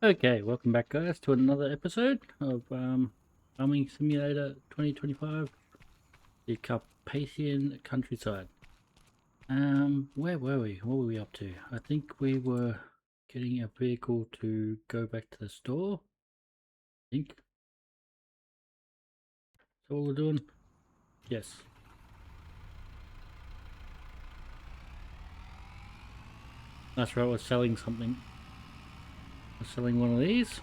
Okay, welcome back guys to another episode of Farming Simulator 2025, the Carpathian countryside. Where were we? What were we up to? I think we were getting a vehicle to go back to the store. I think. So what we're doing? Yes. That's right, we're selling something. We're selling one of these.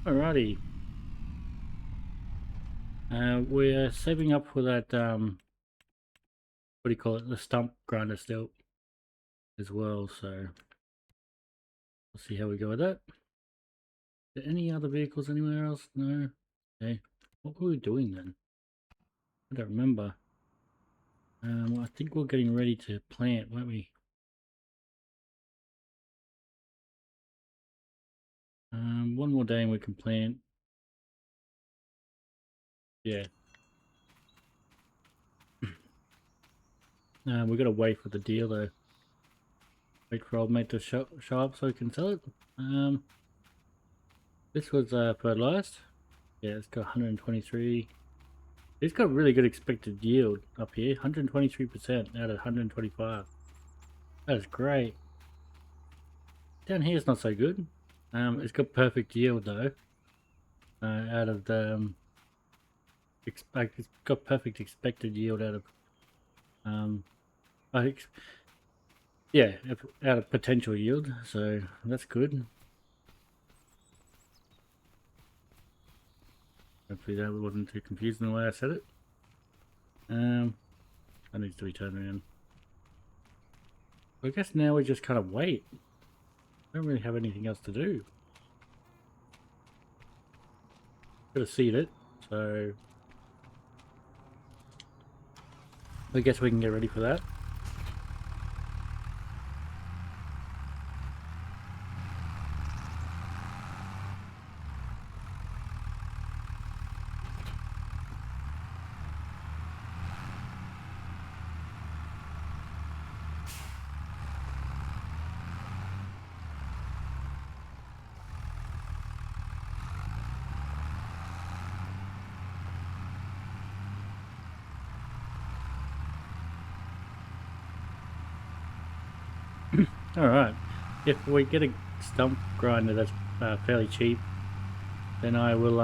Alrighty. We're saving up for that what do you call it? The stump grinder still as well, so we'll see how we go with that. There any other vehicles anywhere else? No. Okay. What were we doing then? I don't remember. I think we're getting ready to plant, weren't we? One more day and we can plant. Yeah. We gotta wait for the deal though. Wait for old mate to show up so we can sell it. This was fertilized. Yeah, it's got 123. It's got really good expected yield up here. 123% out of 125. That is great. Down here it's not so good. It's got perfect yield though. Out of the it's got perfect expected yield out of I yeah, out of potential yield, so that's good. Hopefully that wasn't too confusing the way I said it. That needs to be turned around. I guess now we just kind of wait. Don't really have anything else to do. Gotta seed it, so I guess we can get ready for that. Alright, if we get a stump grinder that's fairly cheap, then I will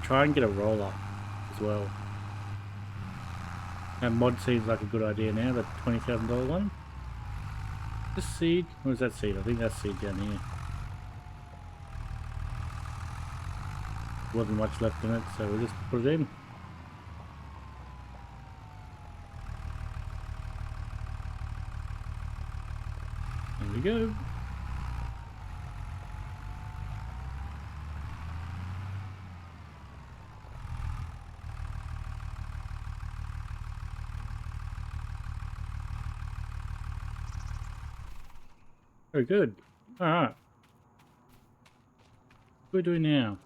try and get a roller as well. That mod seems like a good idea now, the $27 one. This seed? Or is that seed? I think that's seed down here. Wasn't much left in it, so we'll just put it in. There we go. Very good. Alright. What are we doing now?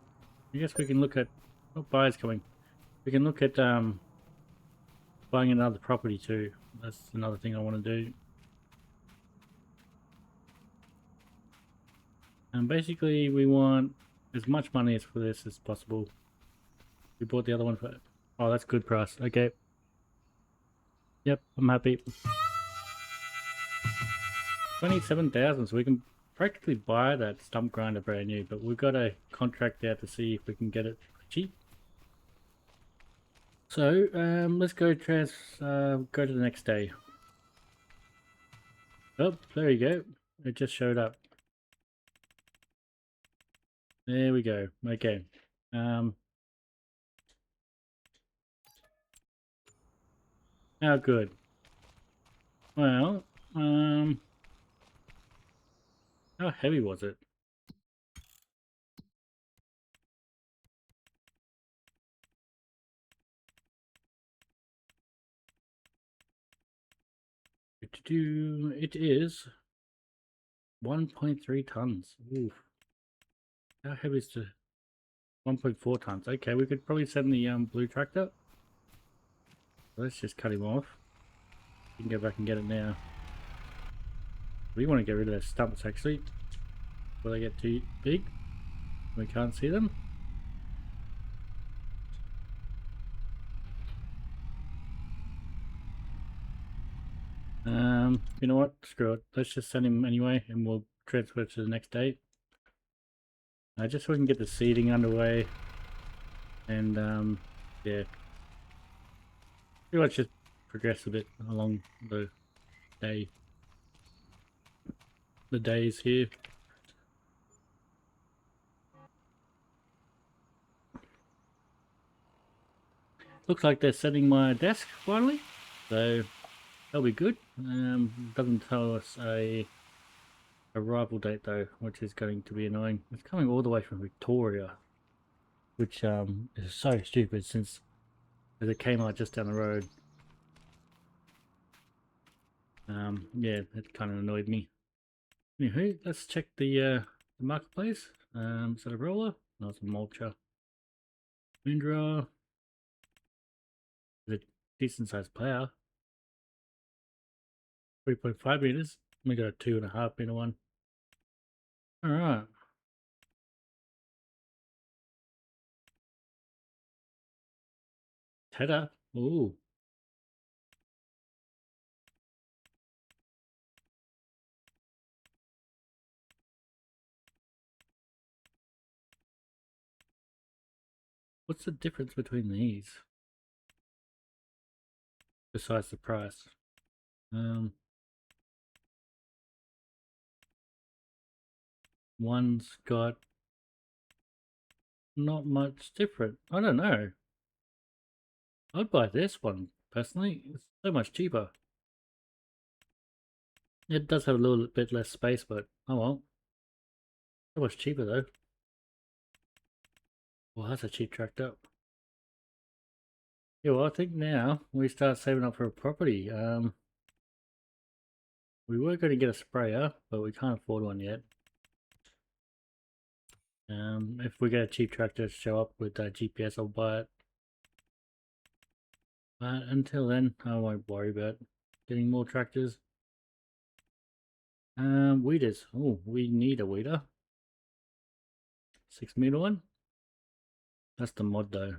I guess we can look at... Oh, buyer's coming. We can look at buying another property too. That's another thing I want to do. And basically we want as much money as for this as possible. We bought the other one for... Oh, that's good price. Okay. Yep, I'm happy. 27,000, so we can practically buy that stump grinder brand new, but we've got to contract out to see if we can get it cheap. So let's go go to the next day. Oh, there you go. It just showed up. There we go. Okay. How good? Well, how heavy was it? It is 1.3 tons. Oof. How heavy is the 1.4 tons? Okay, we could probably send the blue tractor. Let's just cut him off. You can go back and get it now. We want to get rid of those stumps actually, before they get too big. We can't see them. You know what? Screw it. Let's just send him anyway, and we'll transfer to the next day. Just so we can get the seeding underway, and yeah, pretty much just progress a bit along the day. The days here. Looks like they're setting my desk finally, so that'll be good. Doesn't tell us a arrival date though, which is going to be annoying. It's coming all the way from Victoria, which is so stupid since there's a Kmart just down the road. Yeah, it kind of annoyed me. Anywho, let's check the marketplace. Is that a roller? No, it's a mulcher. Windrower. It's a decent sized plow. 3.5 meters. We got a 2.5 meter one. Alright. Header. Ooh. What's the difference between these? Besides the price. One's got not much different. I don't know. I'd buy this one personally. It's so much cheaper. It does have a little bit less space, but oh well. So much cheaper though. Well, that's a cheap tractor. Yeah, well, I think now we start saving up for a property. We were going to get a sprayer, but we can't afford one yet. If we get a cheap tractor to show up with GPS, I'll buy it. But until then, I won't worry about getting more tractors. Weeders. Oh, we need a weeder. 6 meter one. That's the mod though.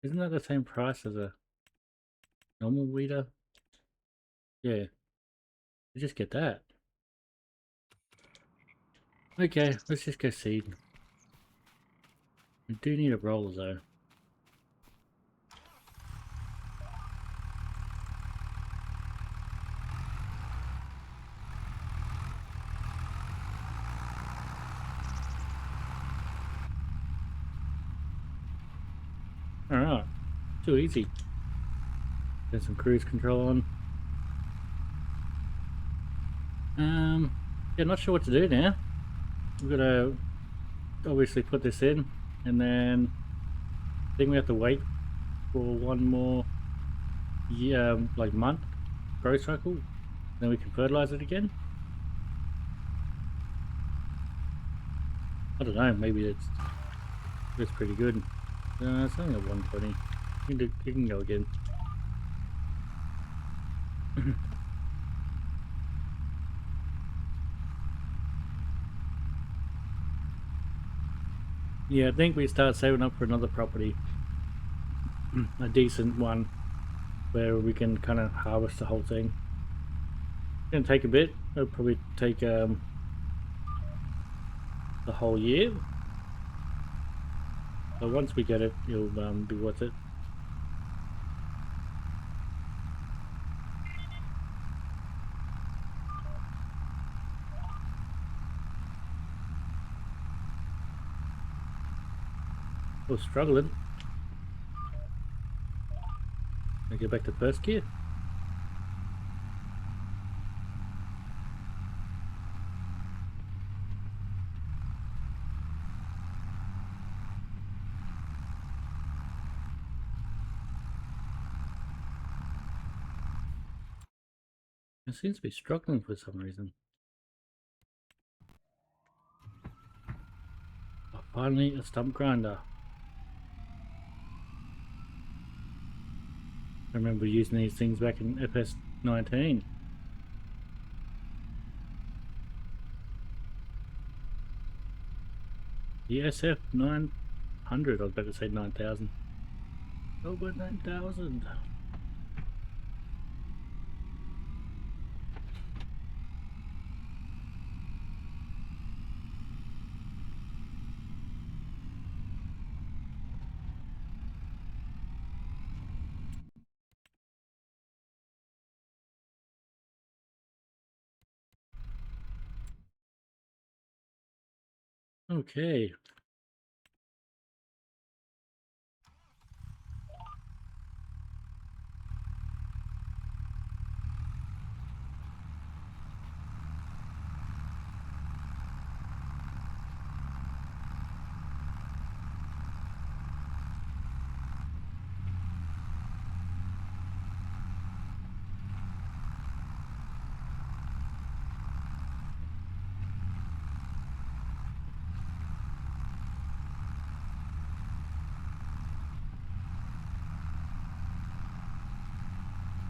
Isn't that the same price as a normal weeder? Yeah. We just get that. Okay, let's just go seed. We do need a roller though. Alright. Too easy. Get some cruise control on. Yeah, not sure what to do now. We've got to obviously put this in, and then I think we have to wait for one more like month growth cycle. Then we can fertilize it again. I don't know. Maybe it's pretty good. It's only at 120. You can go again. Yeah, I think we start saving up for another property. A decent one where we can kind of harvest the whole thing. It's gonna take a bit. It'll probably take the whole year. But once we get it, it'll be worth it. We're struggling. I get back to first gear. It seems to be struggling for some reason. Finally, a stump grinder. I remember using these things back in fs19. The SF900, I was about to say 9000. Over 9000. Okay.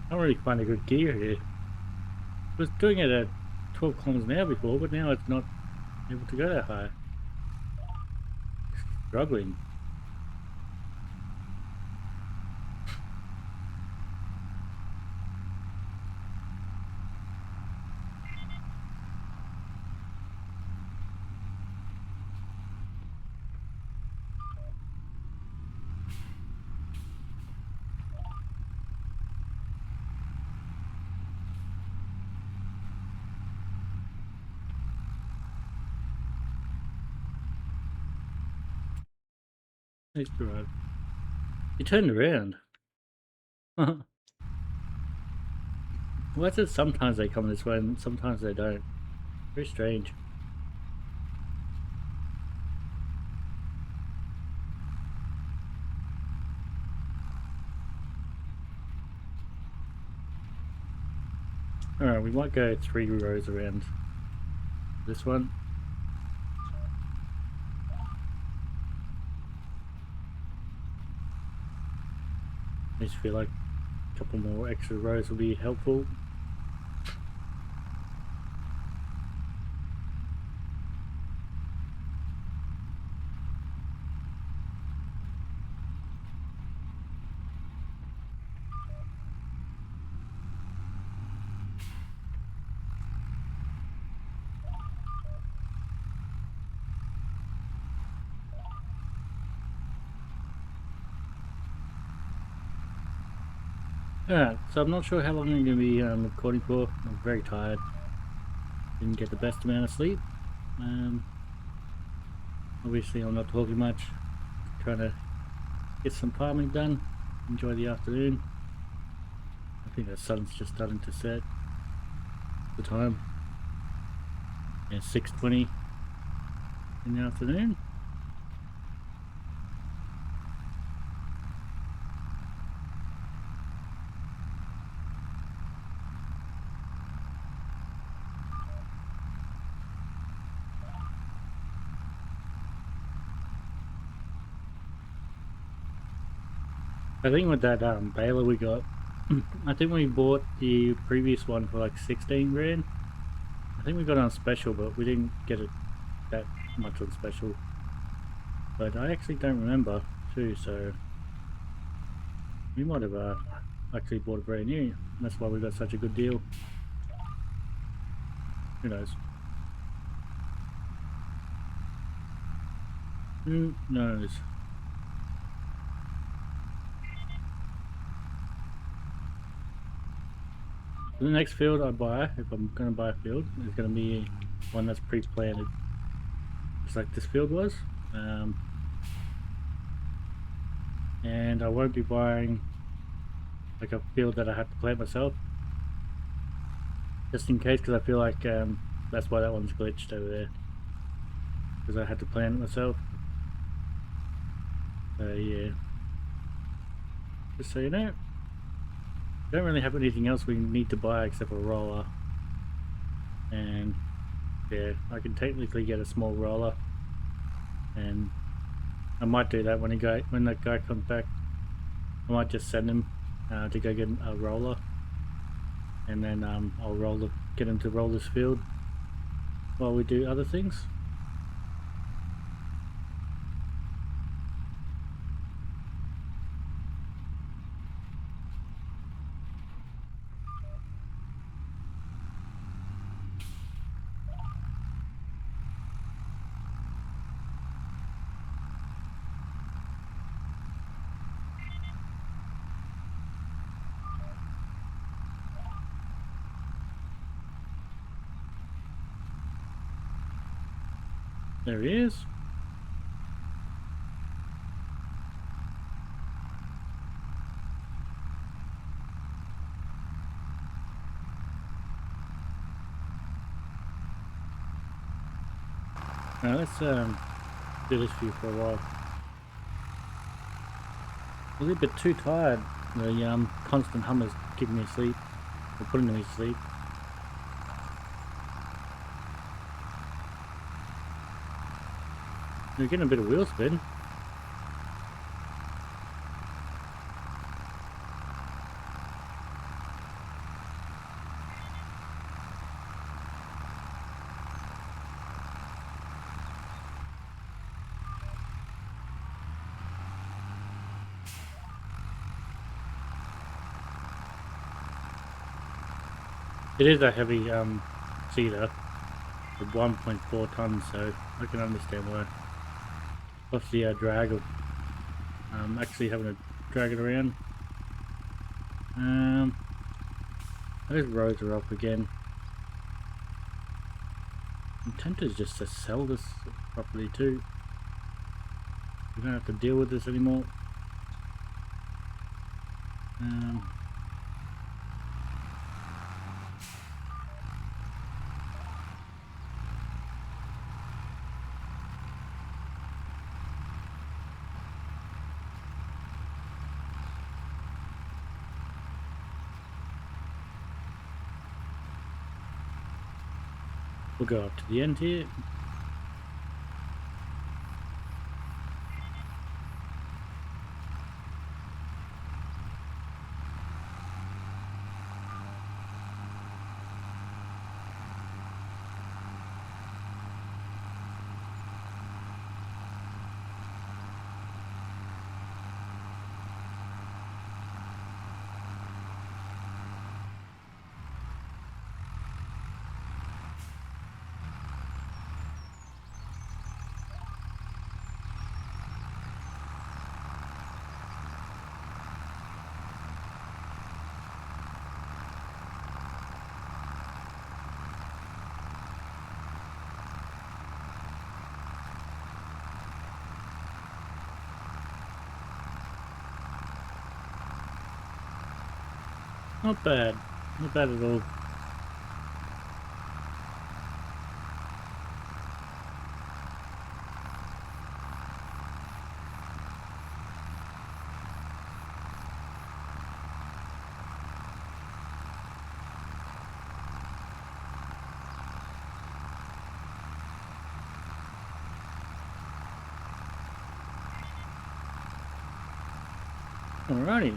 I don't really find a good gear here. I was doing it at 12 kilometers an hour before, but now it's not able to go that high. Struggling. Thanks, Gerard. You turned around. Why is it sometimes they come this way and sometimes they don't? Very strange. Alright, we might go 3 rows around this one. I just feel like a couple more extra rows will be helpful. Alright, so I'm not sure how long I'm going to be recording for. I'm very tired. Didn't get the best amount of sleep. Obviously I'm not talking much. Trying to get some farming done. Enjoy the afternoon. I think the sun's just starting to set. The time. And it's 6:20 in the afternoon. I think with that baler we got, I think we bought the previous one for like 16 grand. I think we got it on special, but we didn't get it that much on special. But I actually don't remember too, so we might have actually bought it brand new. That's why we got such a good deal. Who knows? Who knows? The next field I buy, if I'm going to buy a field, is going to be one that's pre-planted, just like this field was. And I won't be buying like a field that I have to plant myself, just in case, because I feel like that's why that one's glitched over there, because I had to plant it myself. So yeah, just so you know. Don't really have anything else we need to buy except for a roller, and yeah, I can technically get a small roller and I might do that when that guy comes back. I might just send him to go get a roller, and then I'll get him to roll this field while we do other things. There he is. Now let's do this for you for a while. A little bit too tired. The constant hummers keeping me asleep, or putting me to sleep. You're getting a bit of wheel spin. It is a heavy seeder with 1.4 tons, so I can understand why. Plus the drag of actually having to drag it around. Those roads are up again. I'm tempted just to sell this properly too. We don't have to deal with this anymore. We'll go up to the end here. Not bad. Not bad at all. Alrighty.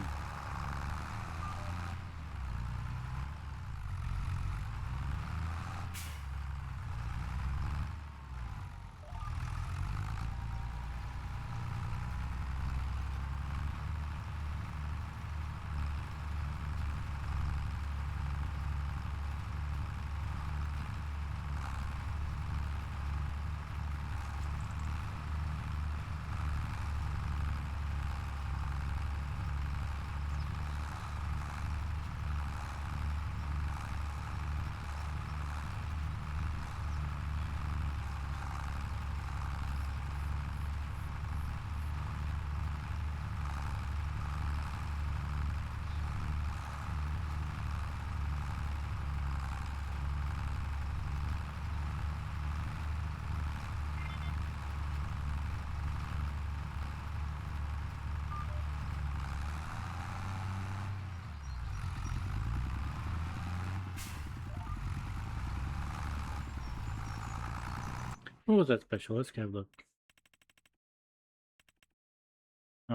What was that special? Let's go have a look.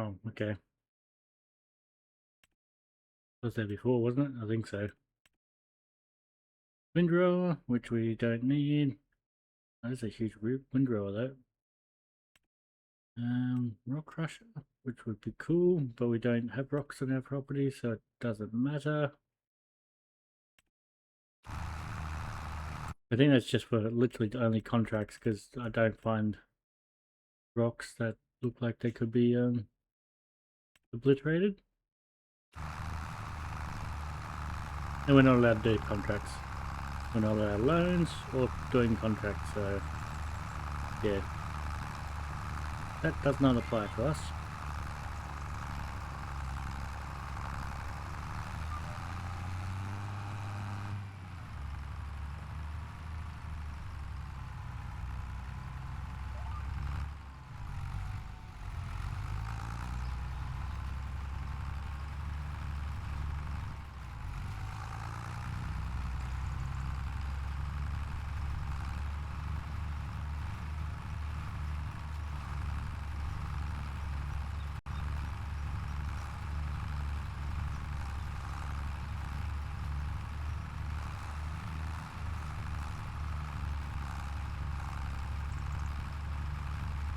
Oh, okay. Was there before, wasn't it? I think so. Windrower, which we don't need. That's a huge windrower though. Rock crusher, which would be cool, but we don't have rocks on our property, so it doesn't matter. I think that's just for literally only contracts, because I don't find rocks that look like they could be obliterated. And we're not allowed to do contracts. We're not allowed loans or doing contracts, so yeah. That does not apply to us.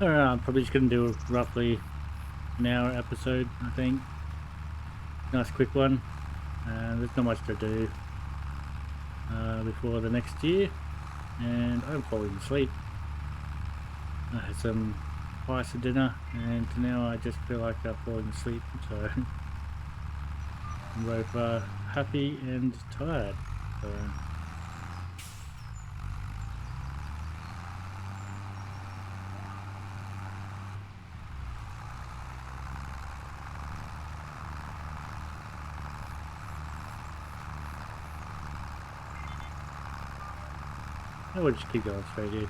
Alright, I'm probably just going to do a roughly an hour episode, I think. Nice quick one. There's not much to do before the next year, and I'm falling asleep. I had some twice for dinner, and now I just feel like I'm falling asleep, so I'm both happy and tired. So. I would just keep going straight here.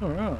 Alright.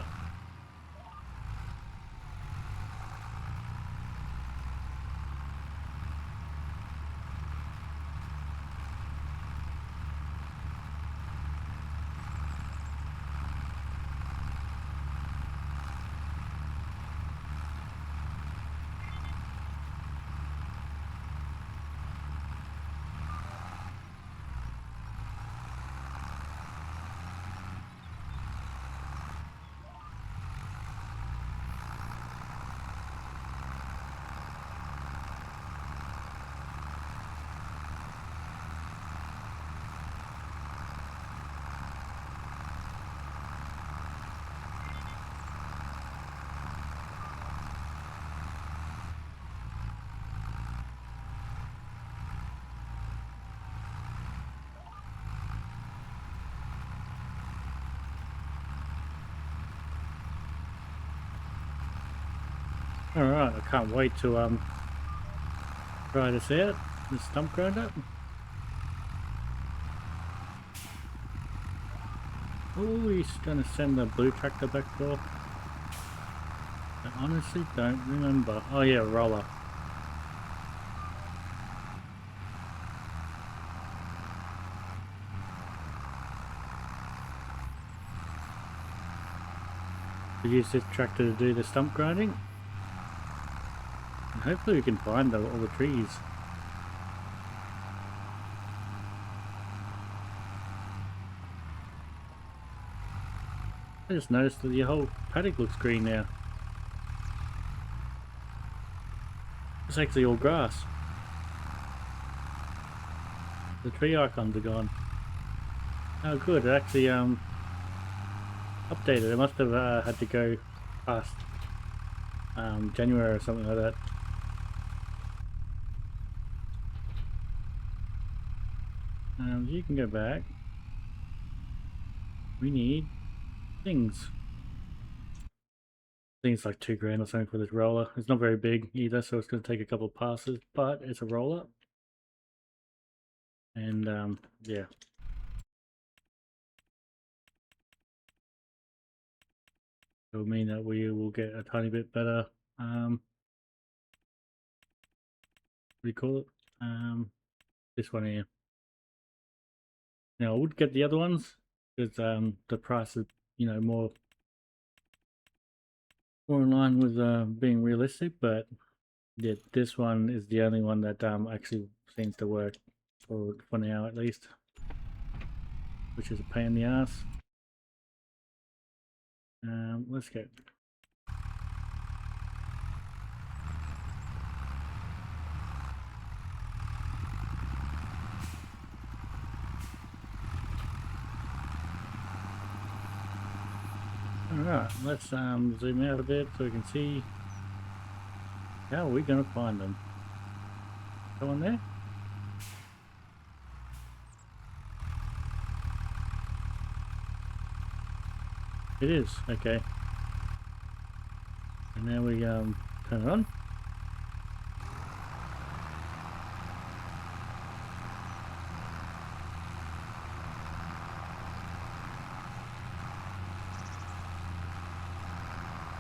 Alright, I can't wait to try this out, the stump grinder. Oh, he's gonna send the blue tractor back door. I honestly don't remember. Oh yeah, roller. We use this tractor to do the stump grinding. And hopefully we can find all the trees. I just noticed that the whole paddock looks green now. It's actually all grass. The tree icons are gone. Oh good, it actually updated. It must have had to go past January or something like that. You can go back. We need things. I think it's like $2 grand or something for this roller. It's not very big either, so it's going to take a couple of passes, but it's a roller. And yeah. It'll mean that we will get a tiny bit better, what do you call it? This one here. Now I would get the other ones because the price is, you know, more in line with being realistic, but yeah, this one is the only one that actually seems to work for now at least, which is a pain in the ass. Let's go. Alright, let's zoom out a bit so we can see how are we gonna find them. Go on there. It is, okay. And now we turn it on.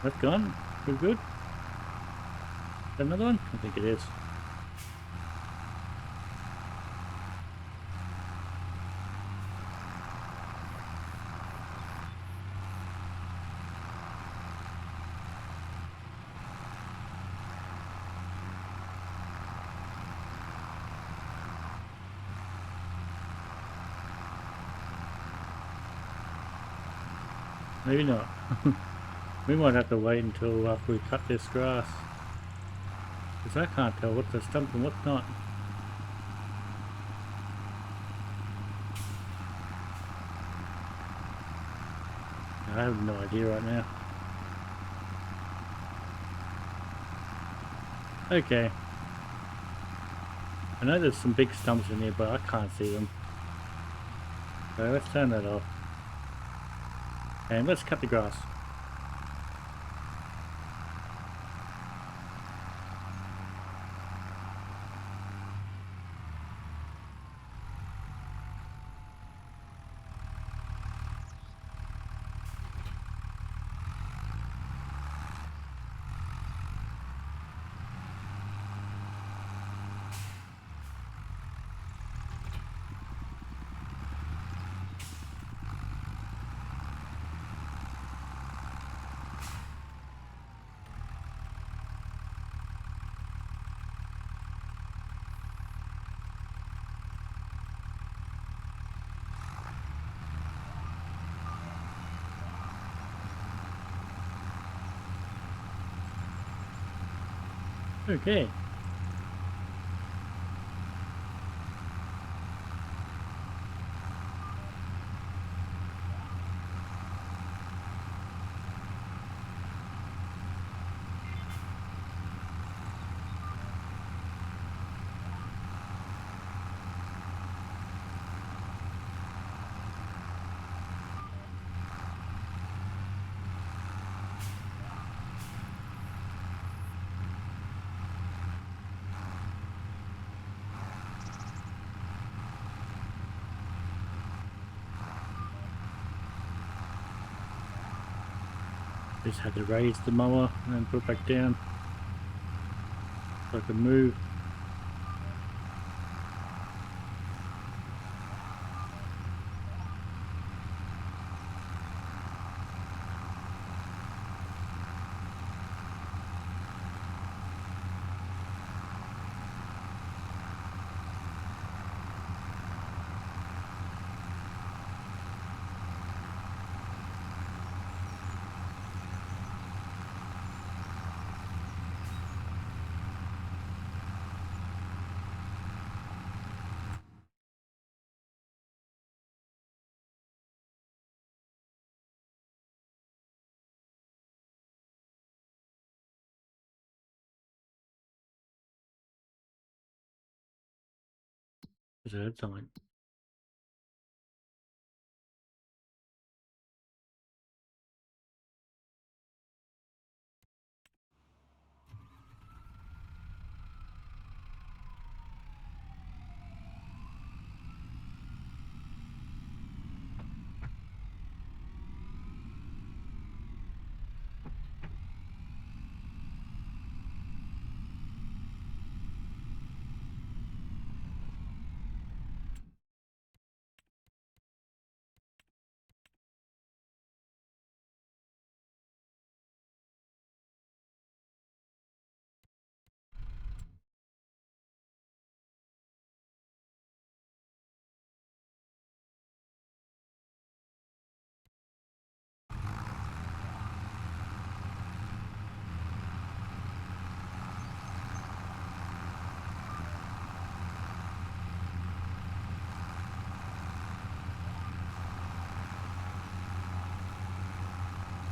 That's gone. We're good. Another one? I think it is. Maybe not. We might have to wait until after we cut this grass. Because I can't tell what's a stump and what's not. I have no idea right now. Okay. I know there's some big stumps in here, but I can't see them. So let's turn that off. And let's cut the grass. Okay. Just had to raise the mower and then put it back down so I can move. Because I had something.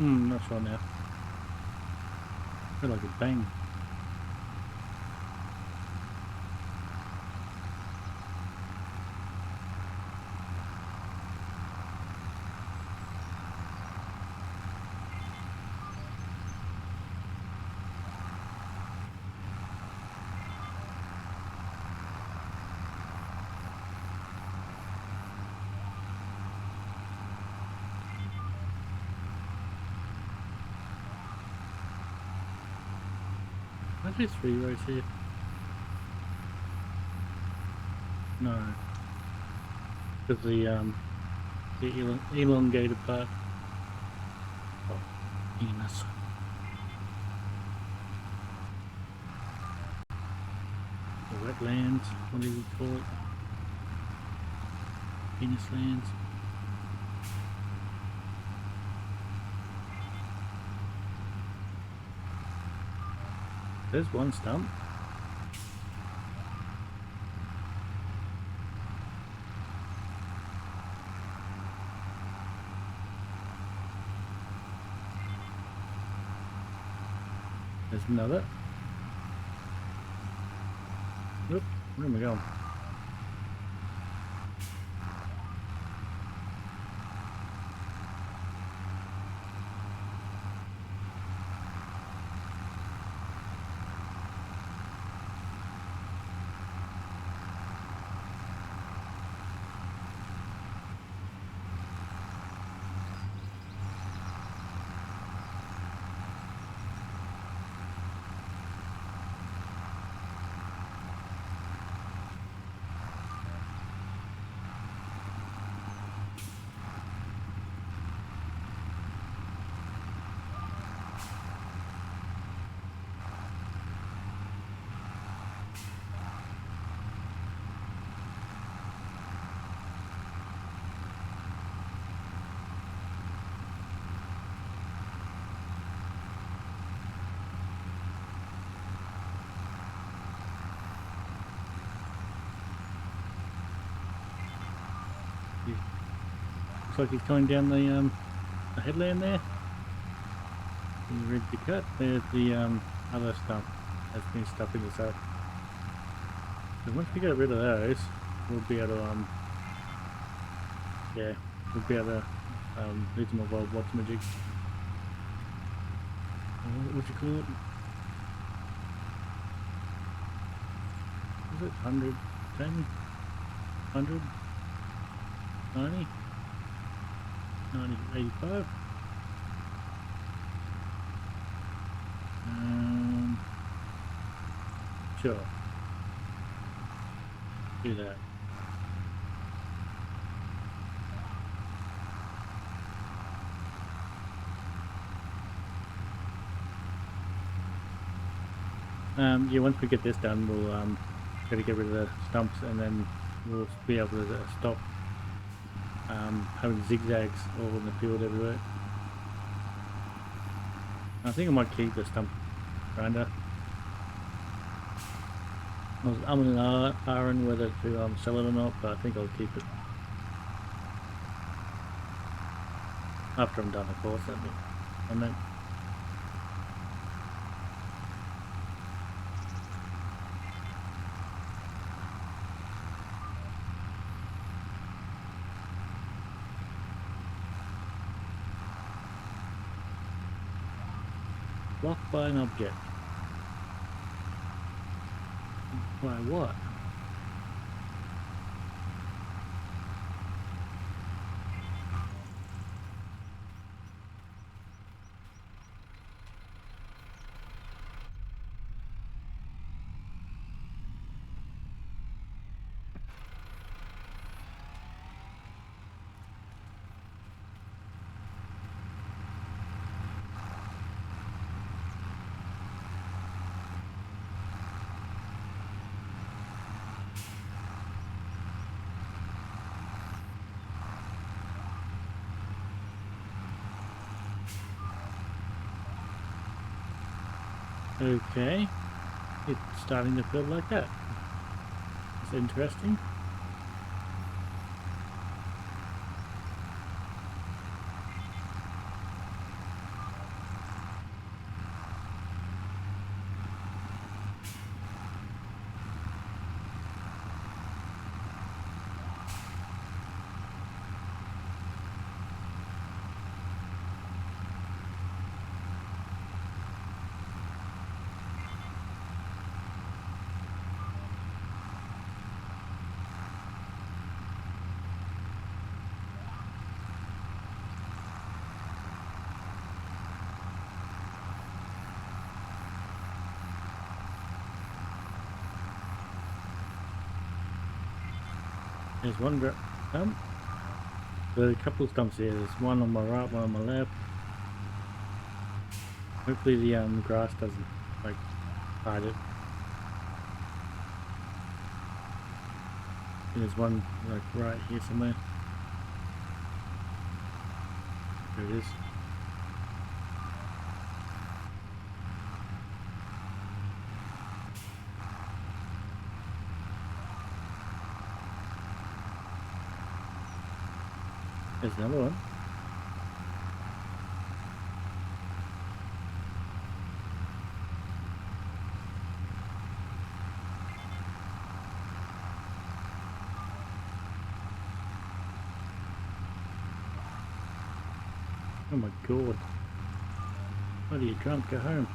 Not sure now. I feel like a bang. Are there 3 rows here? No. Because the elongated part. Oh, penis. The wetlands, what do you call it? Penis lands. There's one stump. There's another. Oop, where am I going? Looks like he's coming down the headland there. You ready to cut? There's the other stump that's been stuck in the side. So once we get rid of those, we'll be able to yeah, we'll be able to do some more wild watch magic. What would you call it? Is it 100? 10? 100? 90? 90, 85? Sure. Do that. Yeah, once we get this done, we'll gotta get rid of the stumps, and then we'll be able to stop having zigzags all in the field everywhere. I think I might keep the stump grinder. I was umming and ahhing whether to sell it or not, but I think I'll keep it. After I'm done, of course, I meant. Blocked by an object. By what? Okay, it's starting to feel like that. It's interesting. There's one stump. There's a couple of stumps here. There's one on my right, one on my left. Hopefully the grass doesn't like hide it. There's one like right here somewhere. There it is. There's another one. Oh my god. What are you drunk? Go home.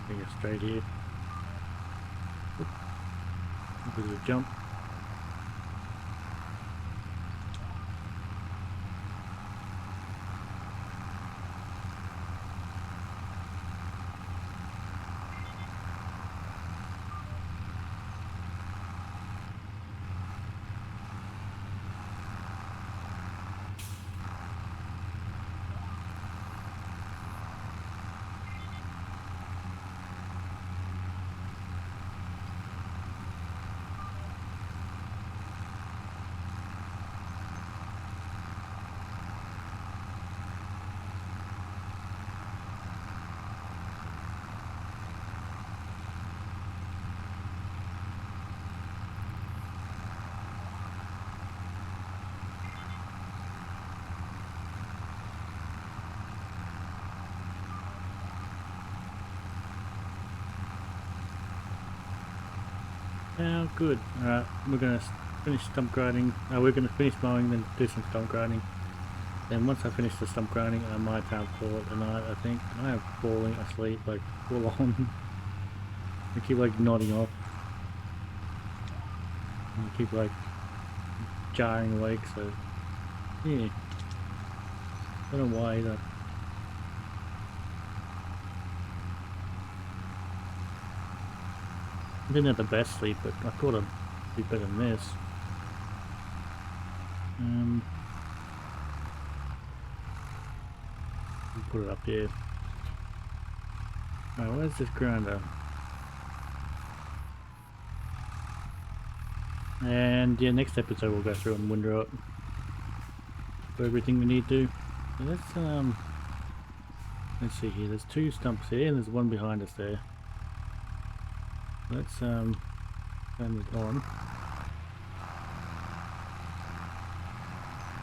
Go straight here. There's a jump. Oh, good. Alright, we're gonna finish stump grinding. We're gonna finish mowing, then do some stump grinding. Then once I finish the stump grinding, I might have call it a night, I think. I am falling asleep, like, full on. I keep, like, nodding off. And I keep, like, jarring awake, so... yeah. Don't know why either. I didn't have the best sleep, but I thought I'd be better than this. Put it up here. Alright, where's this grinder? And yeah, next episode we'll go through and window it for everything we need to. So let's see here. There's two stumps here, and there's one behind us there. Let's turn it on.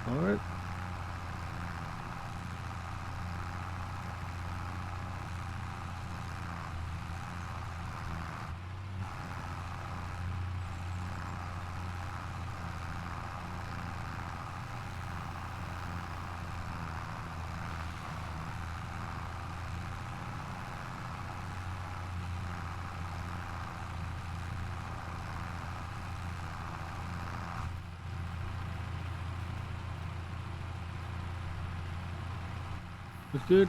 Alright. That's good.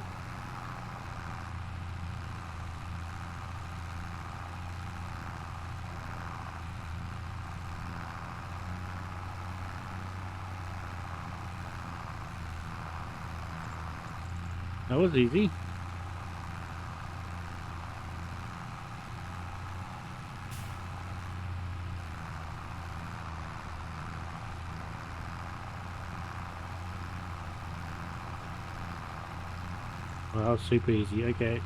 That was easy. Wow, super easy. Okay.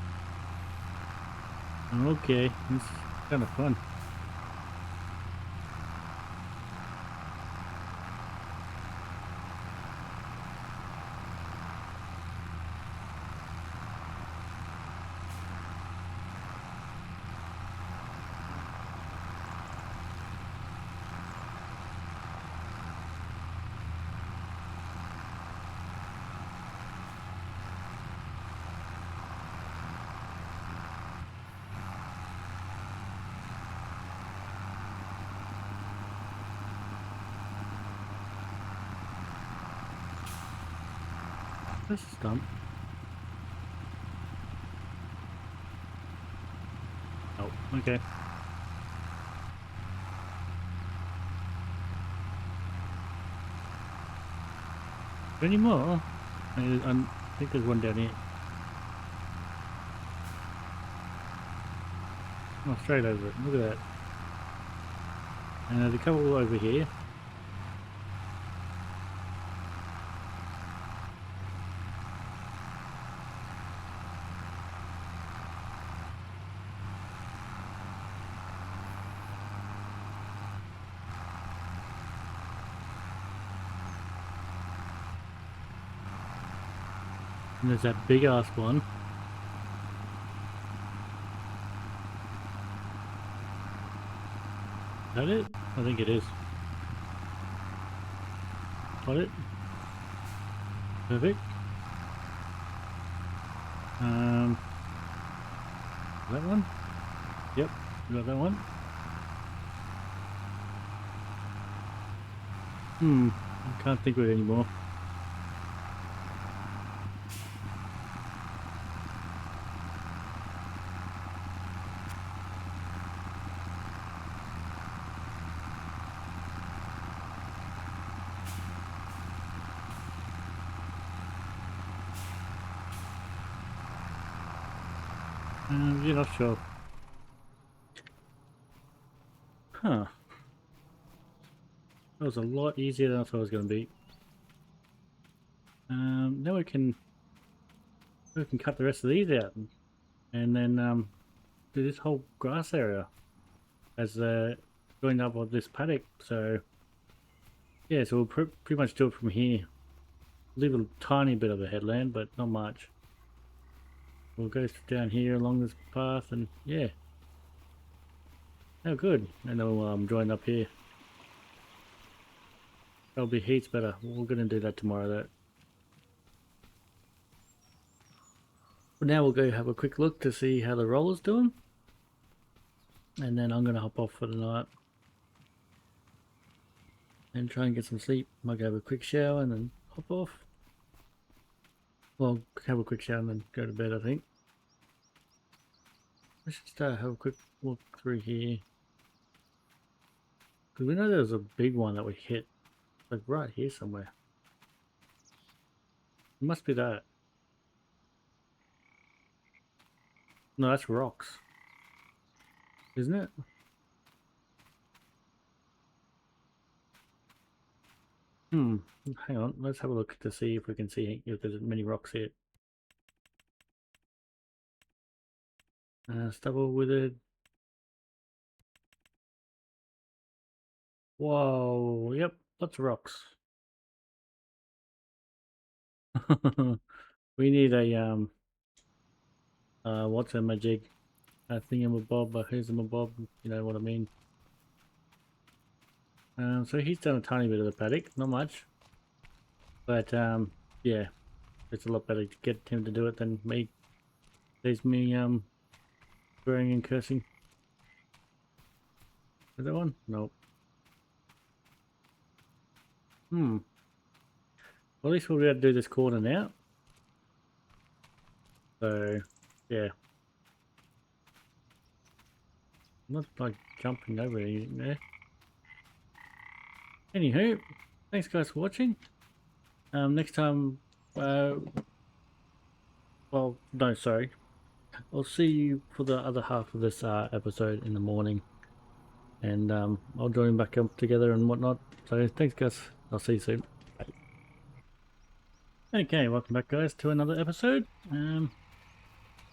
Okay, this is kind of fun. That's a stump. Okay. Any more? I think there's one down here. Oh, straight over it. Look at that. And there's a couple over here. And there's that big ass one. Is that it? I think it is. Got it. Perfect. That one? Yep, we got that one. I can't think of it anymore. You're not sure. Huh. That was a lot easier than I thought it was going to be. Now we can cut the rest of these out and then do this whole grass area as joined up with this paddock. So yeah, so we'll pretty much do it from here. Leave a tiny bit of a headland, but not much. We'll go down here along this path, and yeah. Oh, good. And then we'll join up here. That'll be heaps better. We're going to do that tomorrow, though. But now we'll go have a quick look to see how the roller's doing. And then I'm going to hop off for the night. And try and get some sleep. Might go have a quick shower and then hop off. Well, have a quick shower and then go to bed, I think. Let's just have a quick walk through here. Because we know there's a big one that we hit. Like right here somewhere. It must be that. No, that's rocks. Isn't it? Hang on, let's have a look to see if we can see if there's many rocks here. Stubble withered. Whoa, yep, lots of rocks. We need a what's a majig? A thingamabob, a who's-a-mabob, you know what I mean. So he's done a tiny bit of the paddock, not much. But yeah, it's a lot better to get him to do it than me. There's me swearing and cursing. Is that one? Nope. Well, at least we'll be able to do this corner now. So, yeah. I'm not like jumping over anything there. Anywho, thanks guys for watching. Next time, well, no, sorry. I'll see you for the other half of this episode in the morning. And I'll join back up together and whatnot. So thanks guys. I'll see you soon. Bye. Okay, welcome back guys to another episode.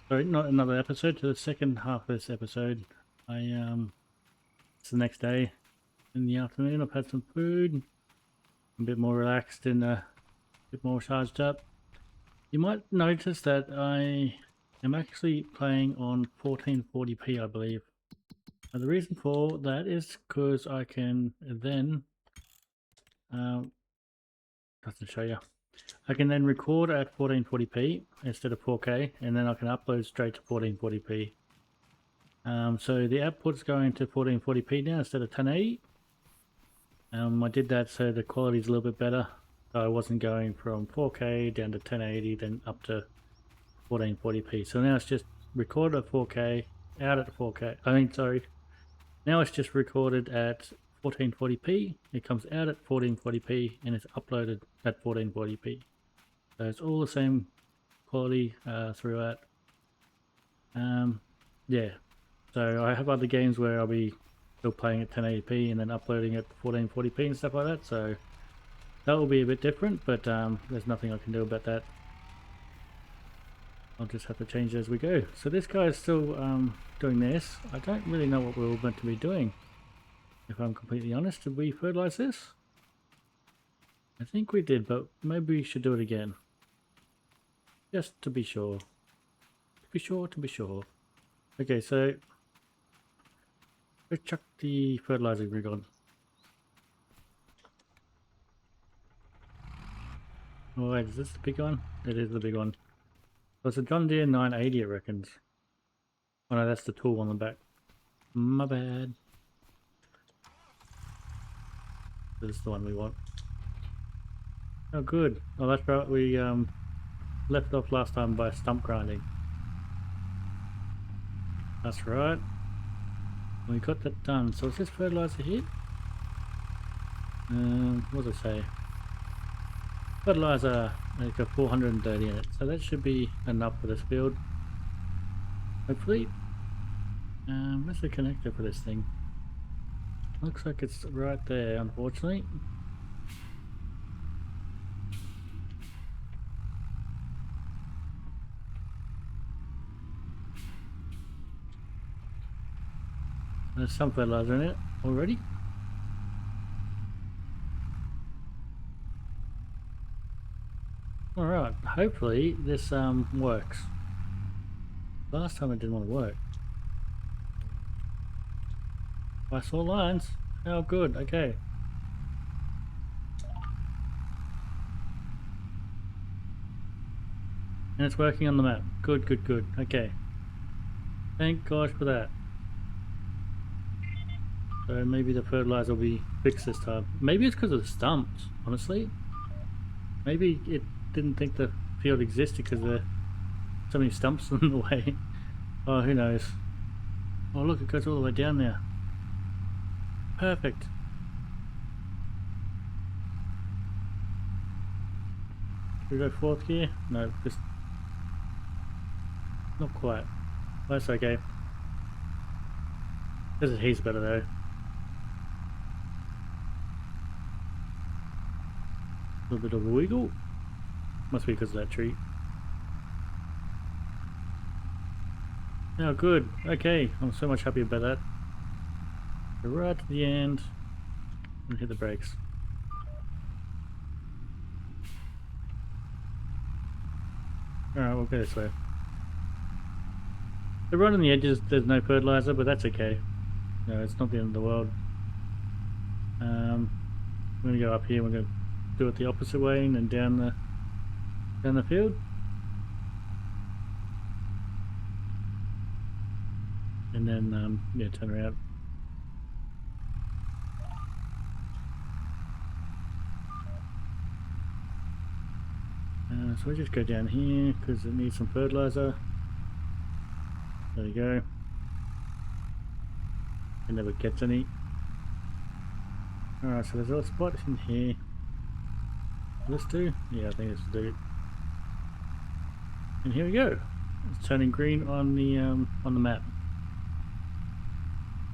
Sorry, not another episode, to the second half of this episode. It's the next day in the afternoon. I've had some food. I'm a bit more relaxed and a bit more charged up. You might notice that I am actually playing on 1440p, I believe. And the reason for that is because I can then doesn't show you. I can then record at 1440p instead of 4K, and then I can upload straight to 1440p. So the output's going to 1440p now instead of 1080. I did that so the quality's a little bit better. So I wasn't going from 4K down to 1080, then up to 1440p. So now it's just record at 4K, out at 4K. I mean, sorry. Now it's just recorded at 1440p. It comes out at 1440p and it's uploaded at 1440p. So it's all the same quality throughout. Yeah. So I have other games where I'll be still playing at 1080p and then uploading at 1440p and stuff like that. So that will be a bit different, but there's nothing I can do about that. I'll just have to change as we go. So this guy is still doing this. I don't really know what we were meant to be doing, if I'm completely honest. Did we fertilize this? I think we did, but maybe we should do it again. Just to be sure. To be sure. Okay, so let's chuck the fertilizer rig on. Oh wait, is this the big one? It is the big one. So it's a John Deere 980 it reckons. Oh no, that's the tool on the back. My bad. This is the one we want. Oh good. Oh that's right, we left off last time by stump grinding. That's right. We got that done. So is this fertilizer here? What does it say? Fertilizer, it's got 430 in it, so that should be enough for this field. Hopefully. Where's the connector for this thing? Looks like it's right there, unfortunately. There's some fertilizer in it already. Alright, hopefully this works. Last time it didn't want to work. I saw lines. Oh good, okay. And it's working on the map. Good, good, good. Okay. Thank gosh for that. So maybe the fertilizer will be fixed this time. Maybe it's because of the stumps, honestly. Maybe it didn't think the field existed because there are so many stumps in the way. Oh, who knows. Oh look, it goes all the way down there. Perfect. Should we go fourth gear? No, just not quite. That's okay. This is heaps better though. A little bit of a wiggle. Must be because of that tree. Oh good, okay, I'm so much happier about that. Go right to the end and hit the brakes. Alright, we'll go this way. So right on the edges there's no fertilizer, but that's okay. No, it's not the end of the world. We're gonna go up here, we're gonna do it the opposite way and then down the field. And then yeah, turn around. So we just go down here because it needs some fertilizer. There you go. It never gets any. Alright, so there's a spot in here. Will this do? Yeah, I think this will do. And here we go. It's turning green on the map.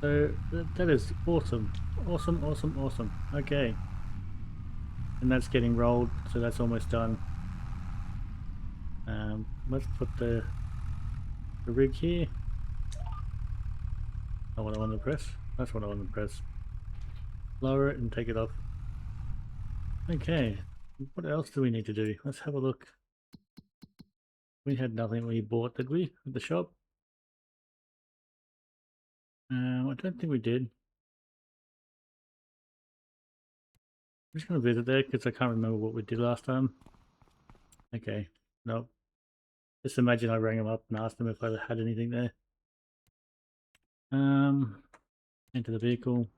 So that is awesome. Awesome, awesome, awesome. Okay. And that's getting rolled, so that's almost done. Let's put the rig here. Not what I want to press. That's what I want to press. Lower it and take it off. Okay. What else do we need to do? Let's have a look. We had nothing we bought, did we, at the shop? I don't think we did. I'm just going to visit there because I can't remember what we did last time. Okay. Nope. Just imagine I rang them up and asked them if I had anything there. Enter the vehicle.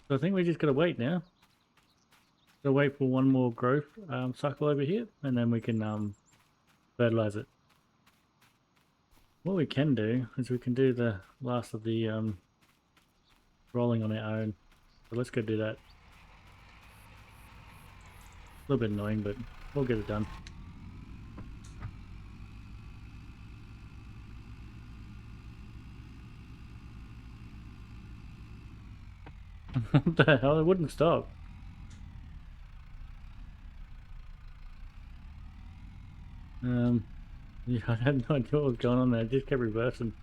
So I think we just gotta wait now. Gotta wait for one more growth cycle over here, and then we can fertilize it. what we can do is we can do the last of the rolling on our own. So let's go do that. A little bit annoying, but we'll get it done. What the hell? It wouldn't stop. Yeah, I had no idea what was going on there. It just kept reversing.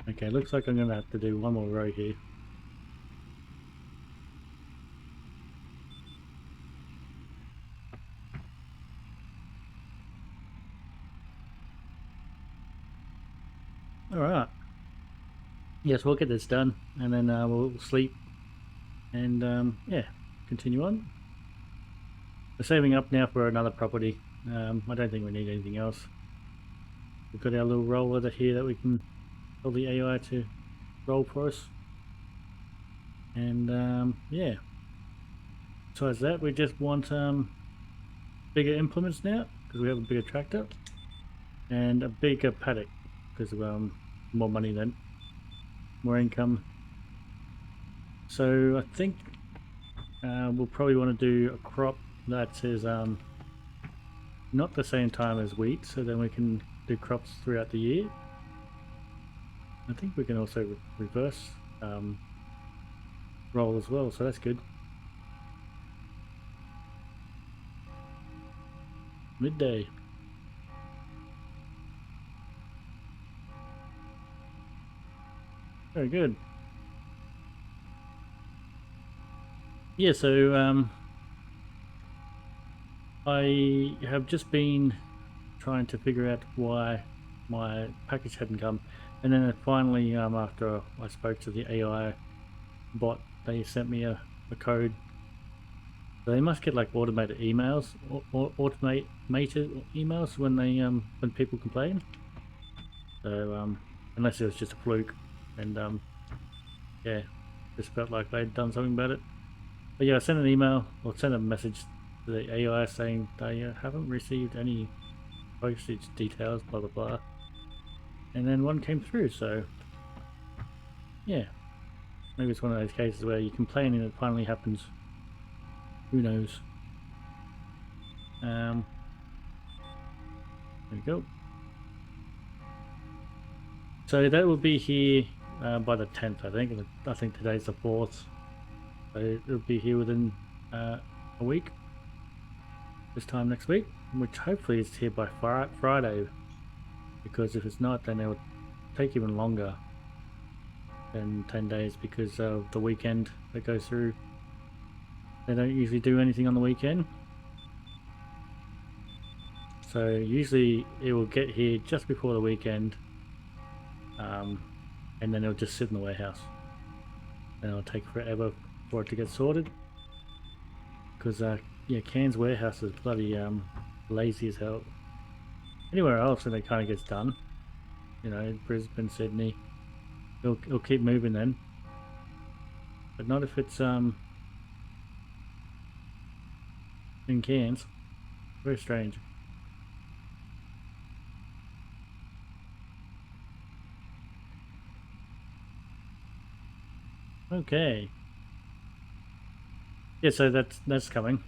Okay, looks like I'm gonna have to do one more row here. Alright. Yes, we'll get this done and then we'll sleep and yeah, continue on. We're saving up now for another property. I don't think we need anything else. We've got our little roller here that we can tell the AI to roll for us. And yeah. Besides that, we just want bigger implements now because we have a bigger tractor and a bigger paddock because of more money then, more income. So I think we'll probably want to do a crop that is not the same time as wheat, so then we can do crops throughout the year. I think we can also reverse roll as well, so that's good. Midday. Very good. Yeah, so I have just been trying to figure out why my package hadn't come, and then finally after I spoke to the AI bot, they sent me a code. So they must get like automated emails or automated emails when they when people complain. So unless it was just a fluke, and yeah, just felt like they'd done something about it. But yeah, I sent an email or sent a message to the AI saying they haven't received any postage details, blah blah blah, and then one came through. So yeah, maybe it's one of those cases where you complain and it finally happens. Who knows? There we go. So that will be here by the 10th, I think. I think today's the 4th. So it'll be here within a week. This time next week, which hopefully is here by Friday. Because if it's not, then it will take even longer than 10 days because of the weekend that goes through. They don't usually do anything on the weekend. So usually it will get here just before the weekend. And then it'll just sit in the warehouse. And it'll take forever for it to get sorted. Because yeah, Cairns warehouse is bloody lazy as hell. Anywhere else and it kind of gets done. You know, Brisbane, Sydney. It'll keep moving then. But not if it's in Cairns. Very strange. Okay. Yeah, so that's coming.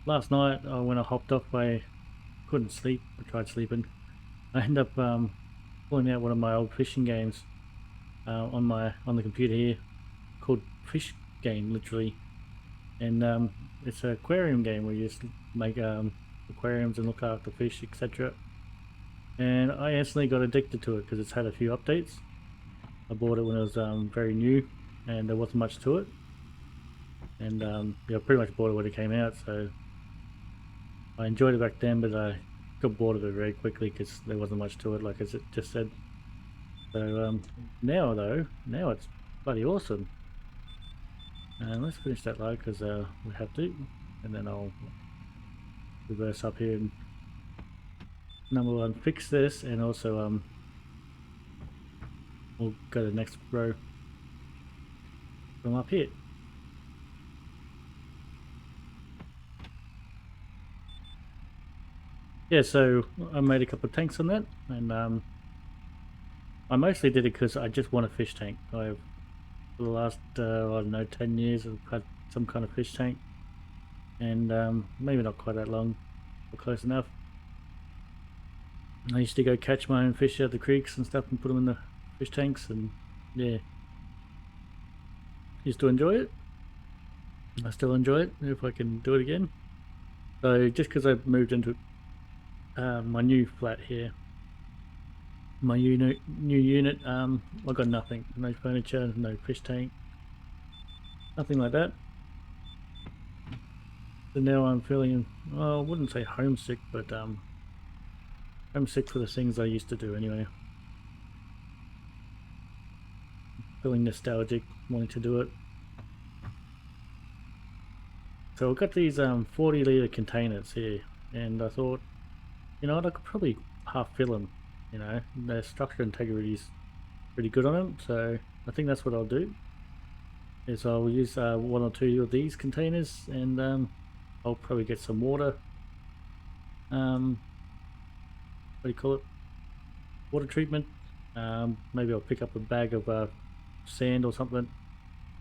Last night when I hopped off, I couldn't sleep. I tried sleeping. I ended up pulling out one of my old fishing games on the computer here, called Fish Game, literally, and it's an aquarium game where you just make aquariums and look after fish, etc. And I instantly got addicted to it because it's had a few updates. I bought it when it was very new, and there wasn't much to it. And yeah, I pretty much bought it when it came out, so I enjoyed it back then, but I got bored of it very quickly because there wasn't much to it, like as it just said. So now it's bloody awesome. And let's finish that load because we have to, and then I'll reverse up here and number one fix this, and also we'll go to the next row from up here. yeah, so I made a couple of tanks on that, and I mostly did it because I just want a fish tank. I've for the last I don't know 10 years I've had some kind of fish tank, and maybe not quite that long, but close enough. I used to go catch my own fish out the creeks and stuff and put them in the fish tanks, and yeah, used to enjoy it. I still enjoy it if I can do it again. So just because I've moved into my new flat here, my new unit, I got nothing, no furniture, no fish tank, nothing like that. So now I'm feeling, well, I wouldn't say homesick, but homesick for the things I used to do anyway. Feeling nostalgic, wanting to do it. So I've got these 40 litre containers here, and I thought, you know what, I could probably half fill them. You know, their structure integrity is pretty good on them, so I think that's what I'll do. Is I'll use one or two of these containers, and I'll probably get some water. What do you call it? Water treatment. Maybe I'll pick up a bag of sand or something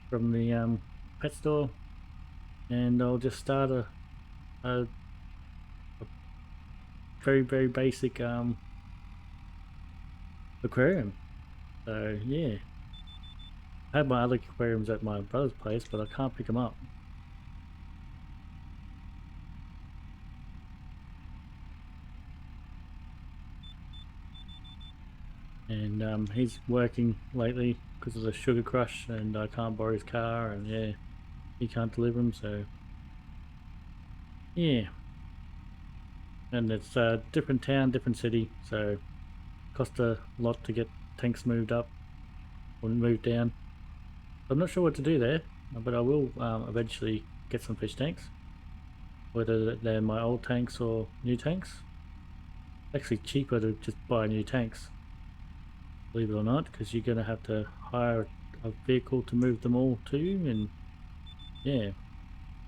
from the pet store, and I'll just start a very basic aquarium. So yeah, I had my other aquariums at my brother's place, but I can't pick them up. And he's working lately because of the sugar crush, and I can't borrow his car, and yeah, he can't deliver them, so yeah. And it's a different town, different city, so cost a lot to get tanks moved up or moved down. I'm not sure what to do there, but I will eventually get some fish tanks, whether they're my old tanks or new tanks. It's actually cheaper to just buy new tanks, believe it or not, because you're going to have to hire a vehicle to move them all to, and yeah,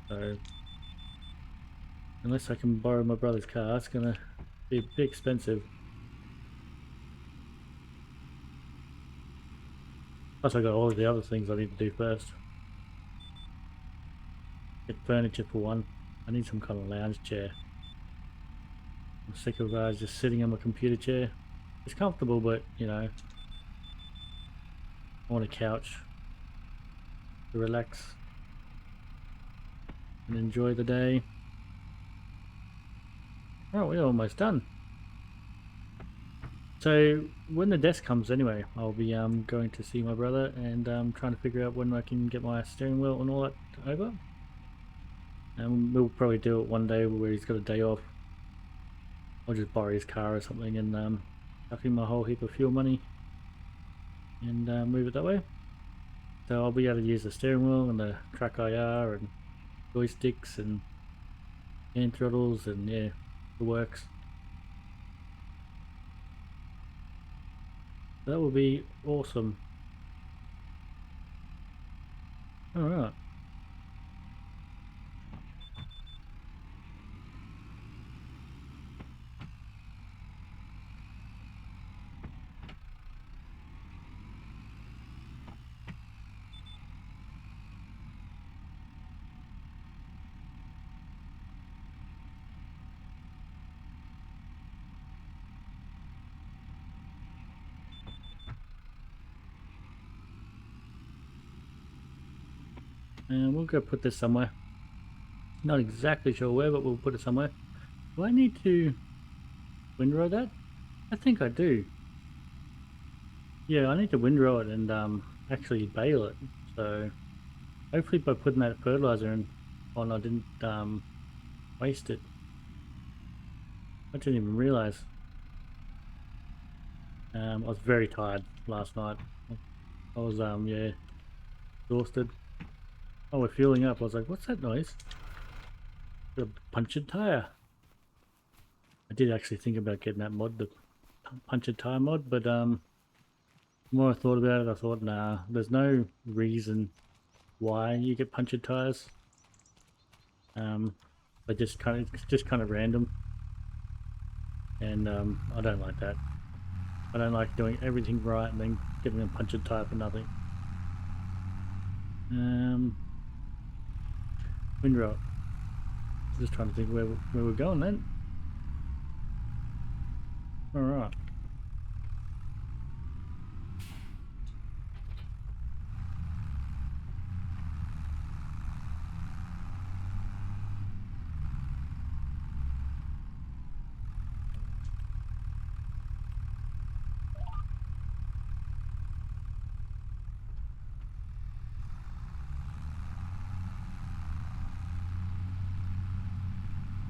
so unless I can borrow my brother's car, it's going to be a bit expensive. Plus I got all of the other things I need to do first. Get furniture for one. I need some kind of lounge chair. I'm sick of just sitting on my computer chair. It's comfortable, but you know, I want a couch to relax and enjoy the day. Oh, we're almost done. So when the desk comes anyway, I'll be going to see my brother, and trying to figure out when I can get my steering wheel and all that over. And we'll probably do it one day where he's got a day off. I'll just borrow his car or something and chuck him a whole heap of fuel money and move it that way. So I'll be able to use the steering wheel and the track IR and joysticks and hand throttles, and yeah, the works. That will be awesome. Alright. And we'll go put this somewhere. Not exactly sure where, but we'll put it somewhere. Do I need to windrow that? I think I do. Yeah, I need to windrow it and actually bale it. So hopefully by putting that fertilizer in on, I didn't waste it. I didn't even realize. I was very tired last night. I was yeah, exhausted. Oh, we're fueling up. I was like, what's that noise? A punctured tire. I did actually think about getting that mod, the punctured tire mod, but the more I thought about it, I thought, nah, there's no reason why you get punctured tires. They just kind of, it's just kind of random. and I don't like that. I don't like doing everything right and then getting a punctured tire for nothing. Windrow. Just trying to think where we're going then. All right.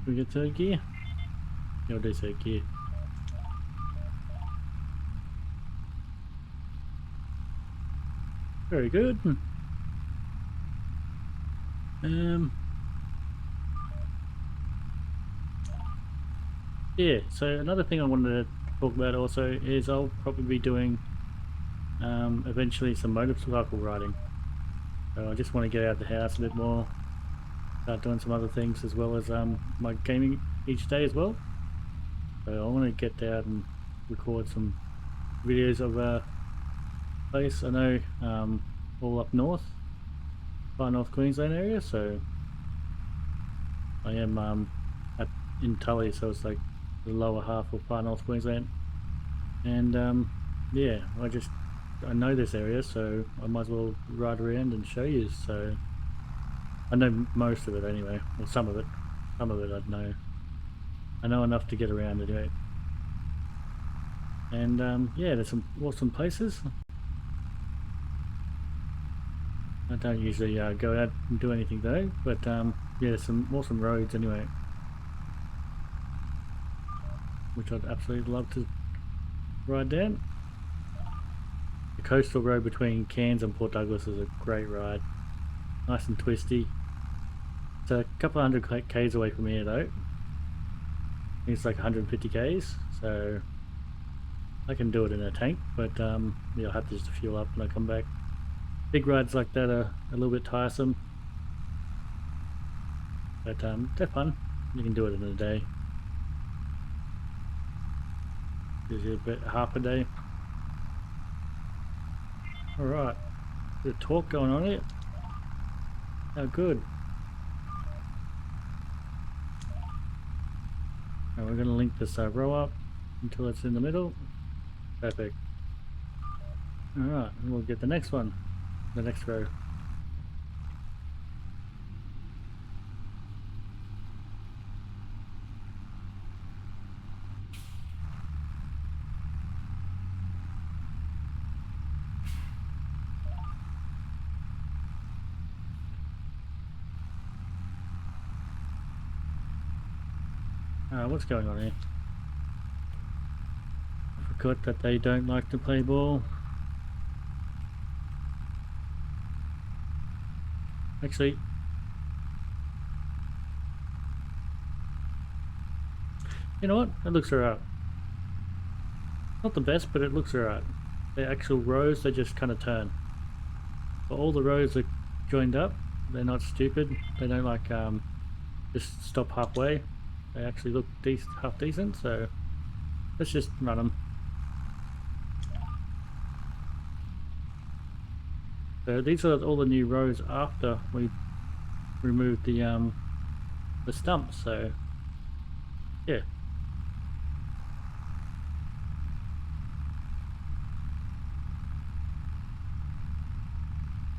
We get third gear? No, do third gear. Very good. Yeah, so another thing I wanted to talk about also is I'll probably be doing eventually some motorcycle riding. So I just want to get out of the house a bit more, start doing some other things as well as my gaming each day as well. So I want to get out and record some videos of a place I know all up north, far north Queensland area. So I am in Tully, so it's like the lower half of far north Queensland, and yeah, I know this area, so I might as well ride around and show you. So I know most of it anyway, or some of it I know enough to get around anyway. And yeah, there's some awesome places. I don't usually go out and do anything though, but yeah, there's some awesome roads anyway, which I'd absolutely love to ride down. The coastal road between Cairns and Port Douglas is a great ride, nice and twisty. It's a couple of hundred k's away from here though. I think it's like 150 k's, so I can do it in a tank, but yeah, I'll have to just fuel up when I come back. Big rides like that are a little bit tiresome, but they're fun. You can do it in a day. Gives you half a day. Alright, bit of torque going on here. How good. Now we're going to link this row up until it's in the middle. Perfect. Alright, and we'll get the next one, the next row. What's going on here? I forgot that they don't like to play ball. Actually, you know what? It looks alright. Not the best, but it looks alright. The actual rows, they just kind of turn. But all the rows are joined up. They're not stupid. They don't like just stop halfway. They actually look half decent, so let's just run them. So these are all the new rows after we removed the stumps, so yeah.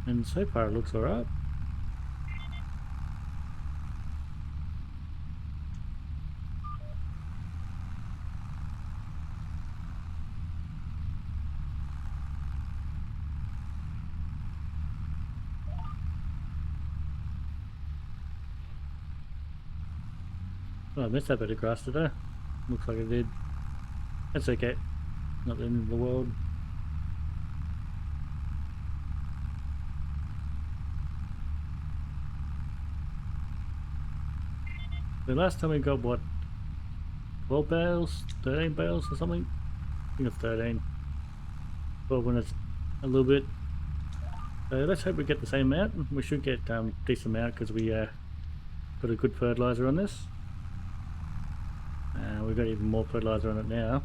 And so far it looks alright. Oh, I missed that bit of grass today. Looks like I did. That's okay. Not the end of the world. The last time we got what? 12 bales? 13 bales or something? I think it's 13. 12 when it's a little bit. So let's hope we get the same amount. We should get decent amount because we got a good fertilizer on this. we've got even more fertilizer on it now.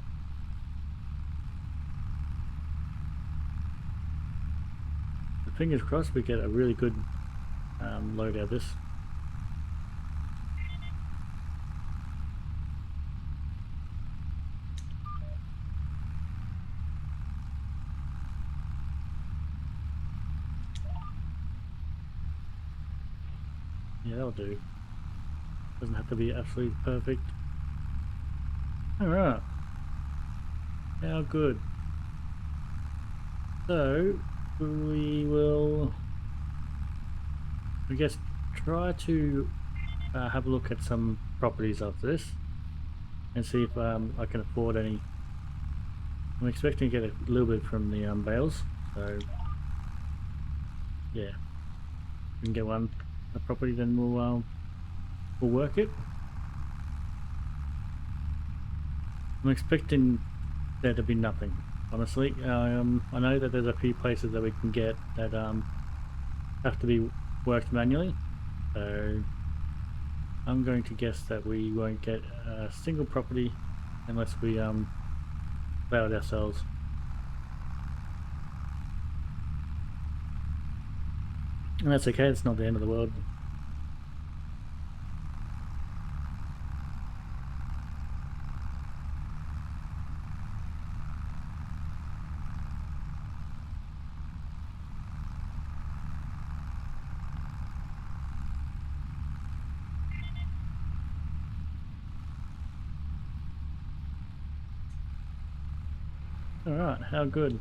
Fingers crossed we get a really good load out of this. Yeah, that'll do. Doesn't have to be absolutely perfect. Alright. How good. So, we will, I guess, try to have a look at some properties after this and see if I can afford any. I'm expecting to get a little bit from the bales, so yeah, if we can get a property, then we'll work it. I'm expecting there to be nothing, honestly. I know that there's a few places that we can get that have to be worked manually, so I'm going to guess that we won't get a single property unless we plow it ourselves. And that's okay, it's not the end of the world. Alright, how good.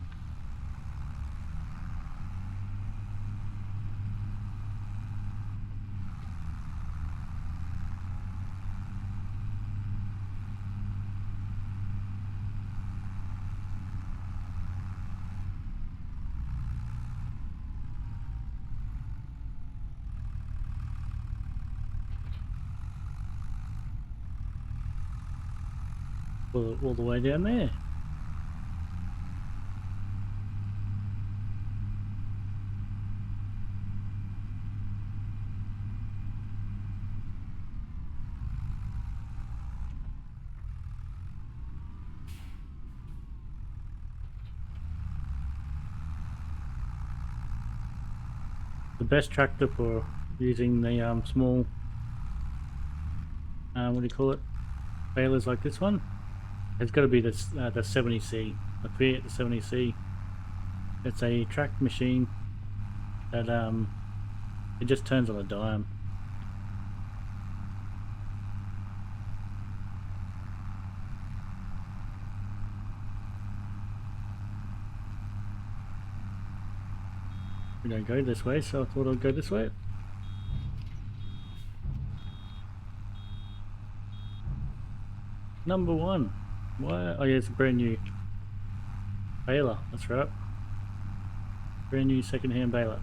All the way down there. The best tractor for using the small, what do you call it, balers like this one, it's got to be this the 70C, the Fiat 70C. It's a track machine that it just turns on a dime. We don't go this way, so I thought I'd go this way. Number one. Why? Oh yeah, it's a brand new baler. That's right. Brand new second-hand baler.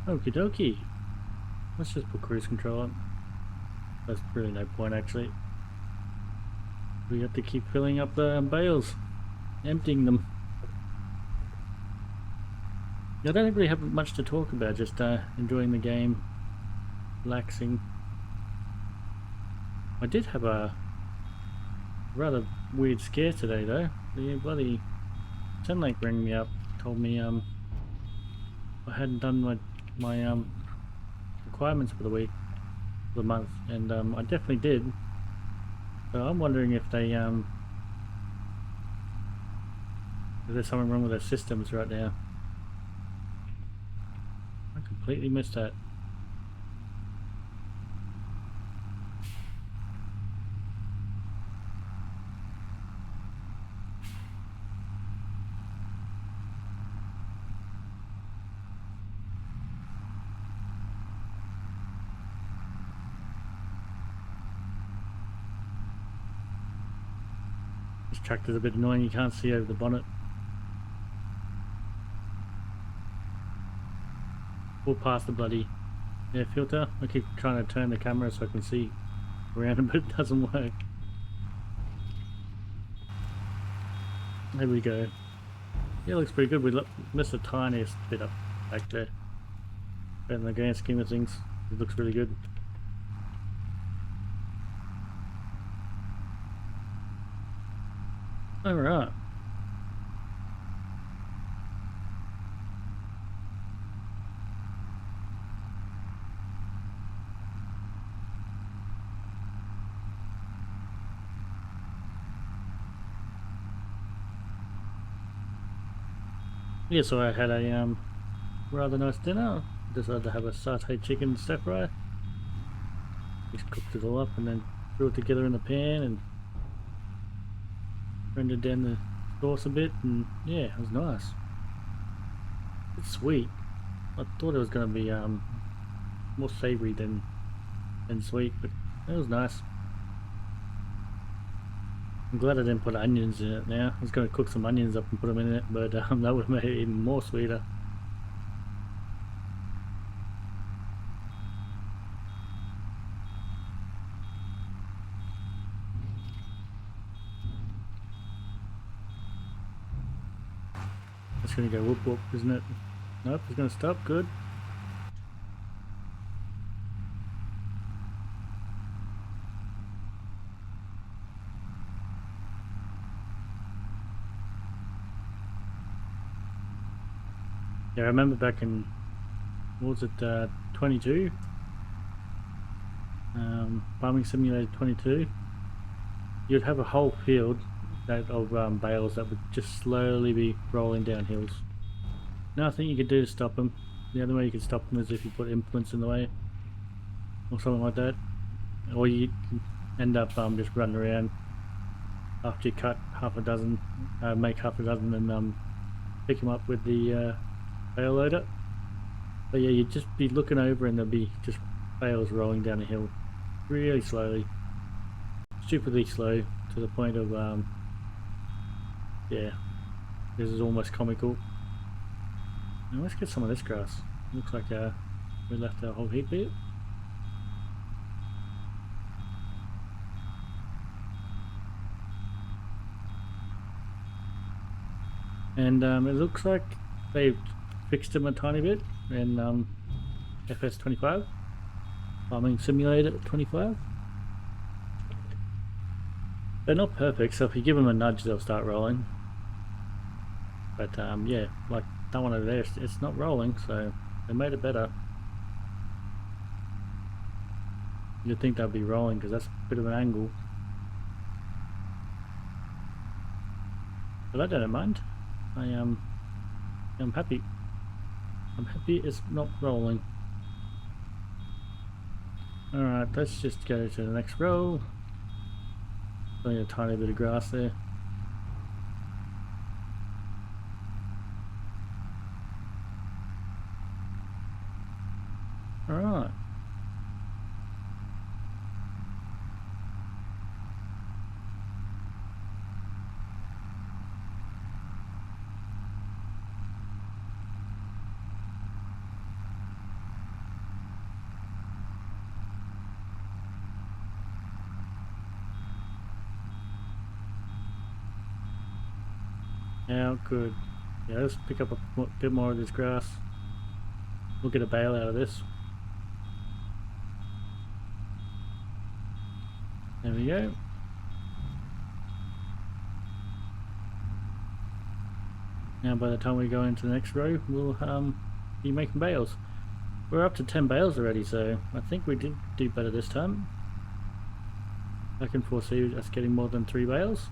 Okie dokie. Let's just put cruise control on. There's really no point actually. We have to keep filling up the bales, emptying them. I don't really have much to talk about, just enjoying the game, relaxing. I did have a rather weird scare today though. The bloody Sunlight rang me up, told me I hadn't done my requirements for the week, for the month, and I definitely did. So I'm wondering if they if there's something wrong with their systems right now. I completely missed that. This tractor's a bit annoying, you can't see over the bonnet. We'll pass the bloody air filter. I keep trying to turn the camera so I can see around it, but it doesn't work. There we go. Yeah, it looks pretty good. We missed the tiniest bit up back there. But in the grand scheme of things, it looks really good. Alright. Yeah, so I had a rather nice dinner. Decided to have a satay chicken stir fry. Just cooked it all up and then threw it together in the pan and rendered down the sauce a bit, and yeah, it was nice. It's sweet. I thought it was going to be more savoury than sweet, but it was nice. I'm glad I didn't put onions in it now. I was going to cook some onions up and put them in it, but that would have made it even more sweeter. It's going to go whoop whoop, isn't it? Nope, it's going to stop. Good. Yeah, I remember back in, what was it, 22? Farming Simulator 22. You'd have a whole field of bales that would just slowly be rolling down hills. Nothing you could do to stop them. The only way you could stop them is if you put implements in the way or something like that, or you end up just running around after you cut half a dozen, make half a dozen, and pick them up with the bale loader. But yeah, you'd just be looking over and there'd be just bales rolling down a hill really slowly, stupidly slow, to the point of yeah, this is almost comical. Now let's get some of this grass. Looks like we left our whole heap here. And it looks like they've fixed them a tiny bit in fs25, Farming Simulator 25. They're not perfect, so if you give them a nudge they'll start rolling. But yeah, like that one over there, it's not rolling, so they made it better. You'd think they'd be rolling because that's a bit of an angle. But I don't mind. I'm happy. I'm happy it's not rolling. Alright, let's just go to the next row. Only a tiny bit of grass there. Alright. Now, good. Yeah, let's pick up a bit more of this grass. We'll get a bale out of this. There we go. Now by the time we go into the next row, we'll be making bales. We're up to 10 bales already, so I think we did do better this time. I can foresee us getting more than 3 bales.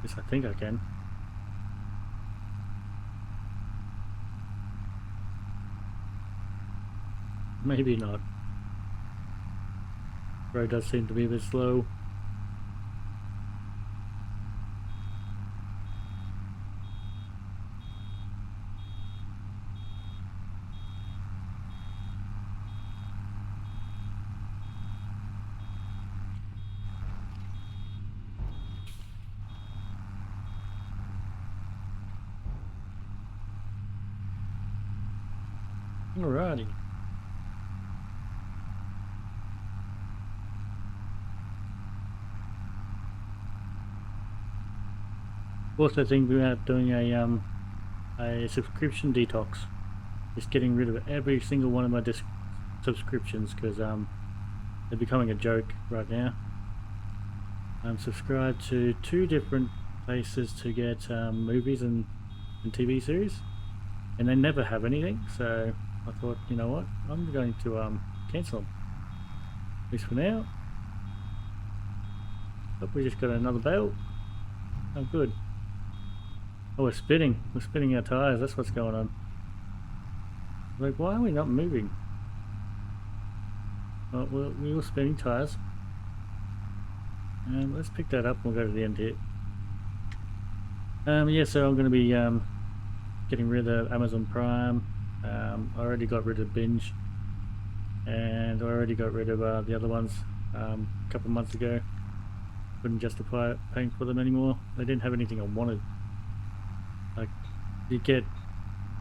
Yes, I think I can. Maybe not. Road does seem to be a bit slow. Alrighty. Also thinking about doing a subscription detox. Just getting rid of every single one of my subscriptions because they're becoming a joke right now. I'm subscribed to 2 different places to get movies and TV series, and they never have anything. So I thought, you know what, I'm going to cancel them, at least for now. But we just got another bale. Oh, good. Oh, we're spinning our tires. That's what's going on. Like, why are we not moving? Well, we were spinning tires. Let's pick that up and we'll go to the end here. Yeah, so I'm going to be getting rid of Amazon Prime. I already got rid of Binge, and I already got rid of the other ones a couple of months ago. Couldn't justify paying for them anymore. They didn't have anything I wanted. Like, you get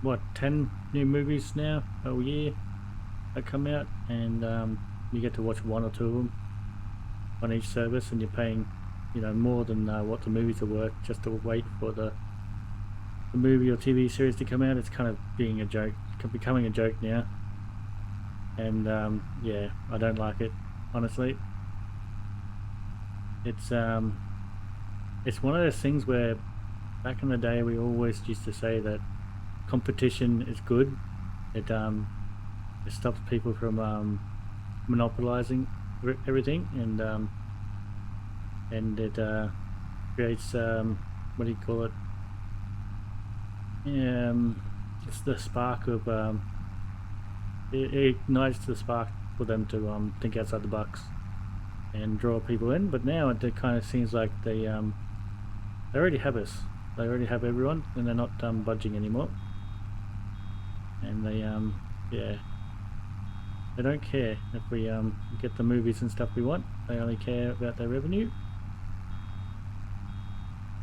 what, 10 new movies now a year that come out, and you get to watch 1 or 2 of them on each service, and you're paying, you know, more than what the movies are worth just to wait for the movie or TV series to come out. It's kind of being a joke, becoming a joke now, and yeah, I don't like it, honestly. It's one of those things where back in the day we always used to say that competition is good. It stops people from monopolizing everything, and it creates what do you call it? It's the spark of it ignites the spark for them to think outside the box and draw people in. But now it kind of seems like they already have us. They already have everyone, and they're not budging anymore. And they yeah, they don't care if we get the movies and stuff we want. They only care about their revenue.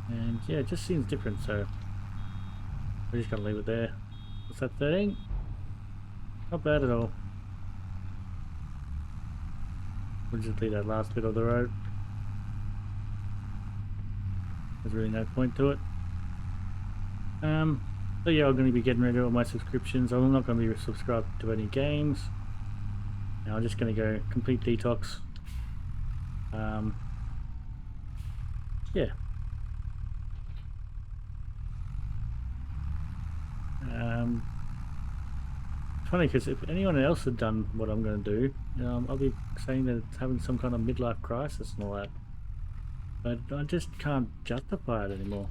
And yeah, it just seems different, so we're just gonna leave it there. What's that, 13? Not bad at all. We'll just leave that last bit of the road. There's really no point to it. So yeah, I'm going to be getting rid of all my subscriptions. I'm not going to be subscribed to any games. Now I'm just going to go complete detox. Yeah. Funny because if anyone else had done what I'm going to do, I'll be saying that it's having some kind of midlife crisis and all that. But I just can't justify it anymore.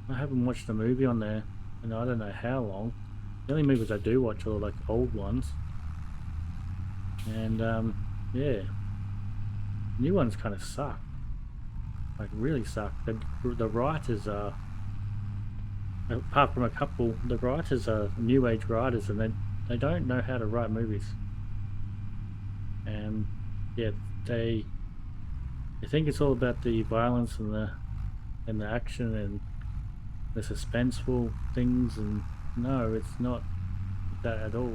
I haven't watched a movie on there and I don't know how long. The only movies I do watch are like old ones. And yeah, new ones kind of suck. Like really suck. The writers are, apart from a couple, the writers are new age writers, and they don't know how to write movies. And yeah, they think it's all about the violence and the action and the suspenseful things, and no, it's not that at all.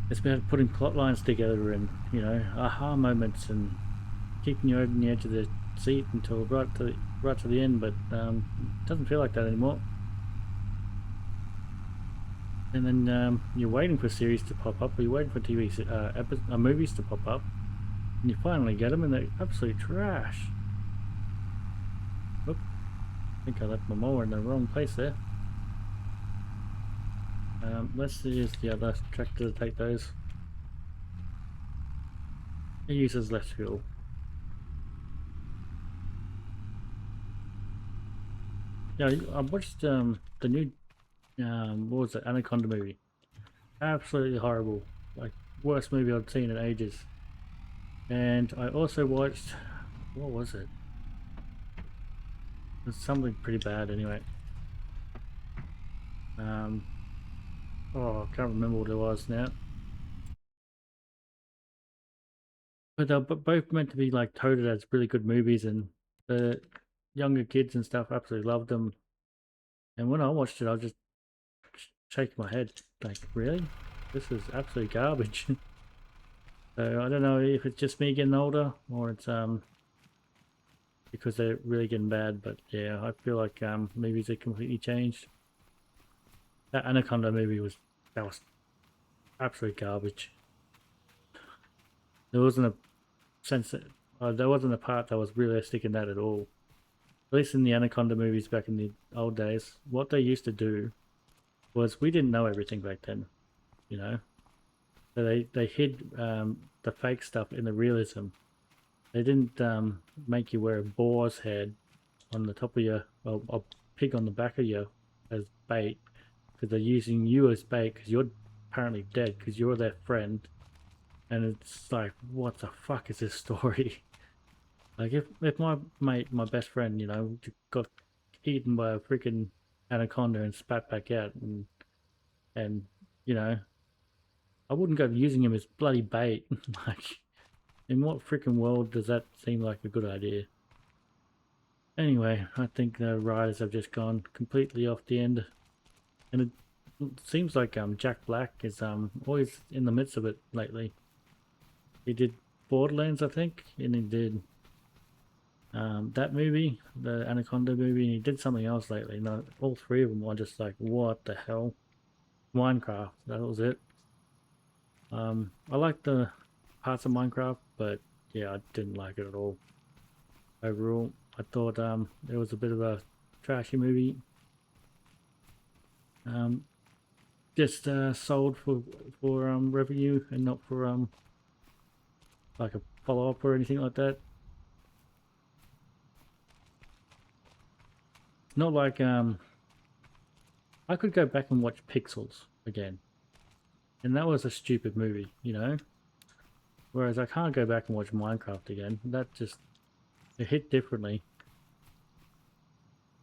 It's about putting plot lines together and, you know, aha moments and keeping you on the edge of the seat until right to the end. But it doesn't feel like that anymore. And then you're waiting for series to pop up, or you're waiting for movies to pop up, and you finally get them, and they're absolute trash. Oop, I think I left my mower in the wrong place there. Let's use the other tractor to take those. It uses less fuel. Yeah, I watched the new what was it, Anaconda movie. Absolutely horrible. Like, worst movie I've seen in ages. And I also watched, what was it? It was something pretty bad anyway. Oh, I can't remember what it was now. But they're both meant to be like touted as really good movies, and the younger kids and stuff absolutely loved them. And when I watched it, I was just shaking my head, like, really? This is absolute garbage. So I don't know if it's just me getting older or it's because they're really getting bad, but yeah, I feel like movies are completely changed. That Anaconda movie was absolute garbage. There wasn't a sense that there wasn't a part that was realistic in that at all. At least in the Anaconda movies back in the old days, what they used to do was we didn't know everything back then, you know. So they hid the fake stuff in the realism. They didn't make you wear a boar's head on the top of your, well, a pig on the back of you as bait, because they're using you as bait because you're apparently dead because you're their friend. And it's like, what the fuck is this story? Like if my mate, my best friend, you know, got eaten by a freaking anaconda and spat back out, and you know, I wouldn't go using him as bloody bait. Like, in what freaking world does that seem like a good idea? Anyway, I think the writers have just gone completely off the end, and it seems like Jack Black is always in the midst of it lately. He did Borderlands, I think, and he did that movie, the Anaconda movie, and he did something else lately. No, all three of them were just like, what the hell? Minecraft, that was it. I liked the parts of Minecraft, but yeah, I didn't like it at all. Overall, I thought it was a bit of a trashy movie. Um, just sold for revenue and not for like a follow up or anything like that. Not like I could go back and watch Pixels again, and that was a stupid movie, you know. Whereas I can't go back and watch Minecraft again. That just it hit differently.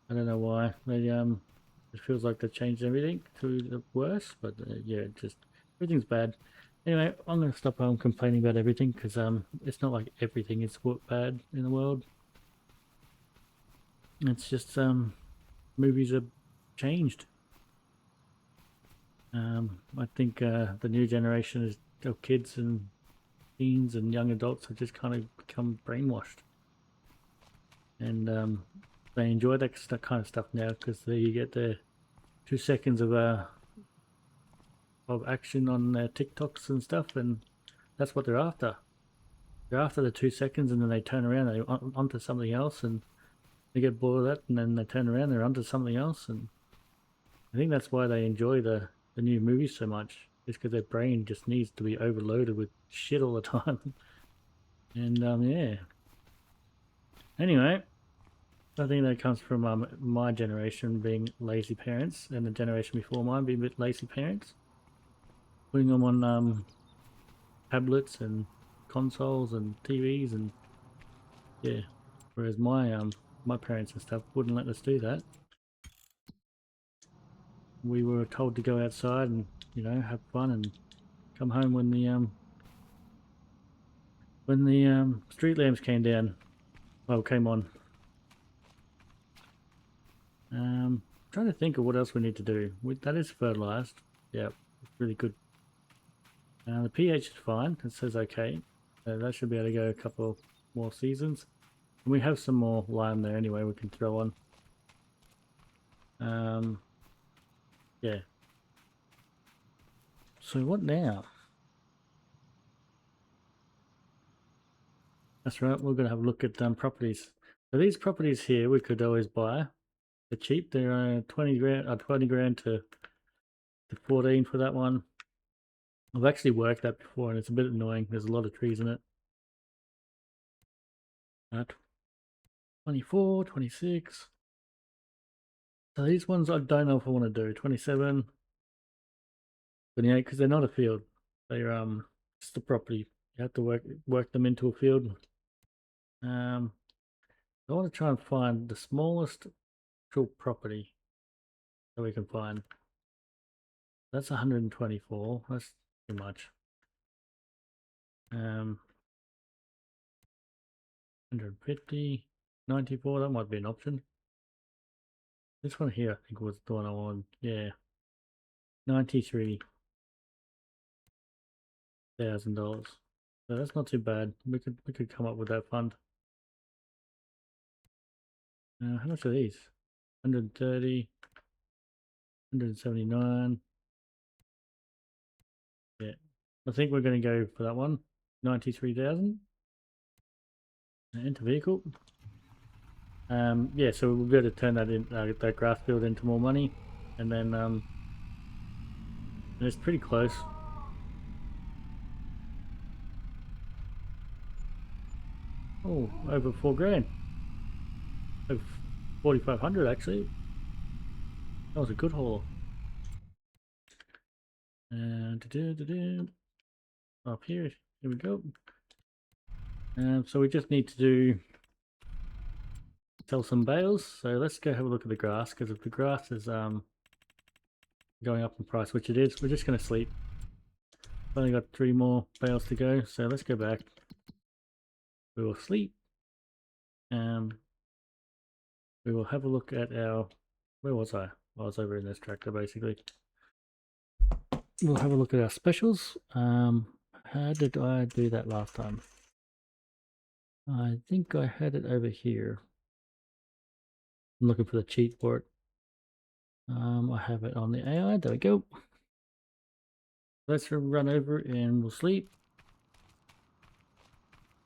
I don't know why. They it feels like they changed everything to the worse, but yeah, just everything's bad. Anyway, I'm gonna stop complaining about everything because it's not like everything is bad in the world. It's just movies have changed. I think the new generation of kids and teens and young adults have just kind of become brainwashed, and they enjoy that kind of stuff now because you get the 2 seconds of action on their TikToks and stuff, and that's what they're after. They're after the 2 seconds, and then they turn around, they're onto something else, and they get bored of that, and then they turn around, they're onto something else, and I think that's why they enjoy the new movies so much. Is because their brain just needs to be overloaded with shit all the time. And yeah. Anyway, I think that comes from my generation being lazy parents, and the generation before mine being a bit lazy parents, putting them on tablets and consoles and TVs, and yeah. Whereas my parents and stuff wouldn't let us do that. We were told to go outside and, you know, have fun and come home when the street lamps came down. Well, came on. Trying to think of what else we need to do. That is fertilized. Yeah, it's really good. The pH is fine. It says okay. That should be able to go a couple more seasons. And we have some more lime there anyway we can throw on. Yeah. So what now? That's right, we're going to have a look at properties. So these properties here we could always buy. They're cheap. They're 20 grand, 20 grand to 14 for that one. I've actually worked that before and it's a bit annoying. There's a lot of trees in it. 24, 26. So these ones I don't know if I want to do. 27, 28, because they're not a field. They're just a property. You have to work them into a field. I want to try and find the smallest actual property that we can find. That's 124. That's too much. 150, 94. That might be an option. This one here, I think, was the one I wanted. Yeah, $93,000. So that's not too bad. We could come up with that fund. How much are these? 130, 179. Yeah, I think we're going to go for that one. 93,000. Enter vehicle. Yeah, so we'll be able to turn that in that grass field into more money, and then and it's pretty close. Oh, over 4 grand. Over 4,500 actually. That was a good haul. And up here we go. So we just need to sell some bales. So let's go have a look at the grass, because if the grass is going up in price, which it is, we're just going to sleep. We've only got 3 more bales to go, so let's go back. We will sleep. We will have a look at our, where was I? I was over in this tractor basically. We'll have a look at our specials. How did I do that last time? I think I had it over here. I'm looking for the cheat for it. I have it on the AI. There we go. Let's run over and we'll sleep.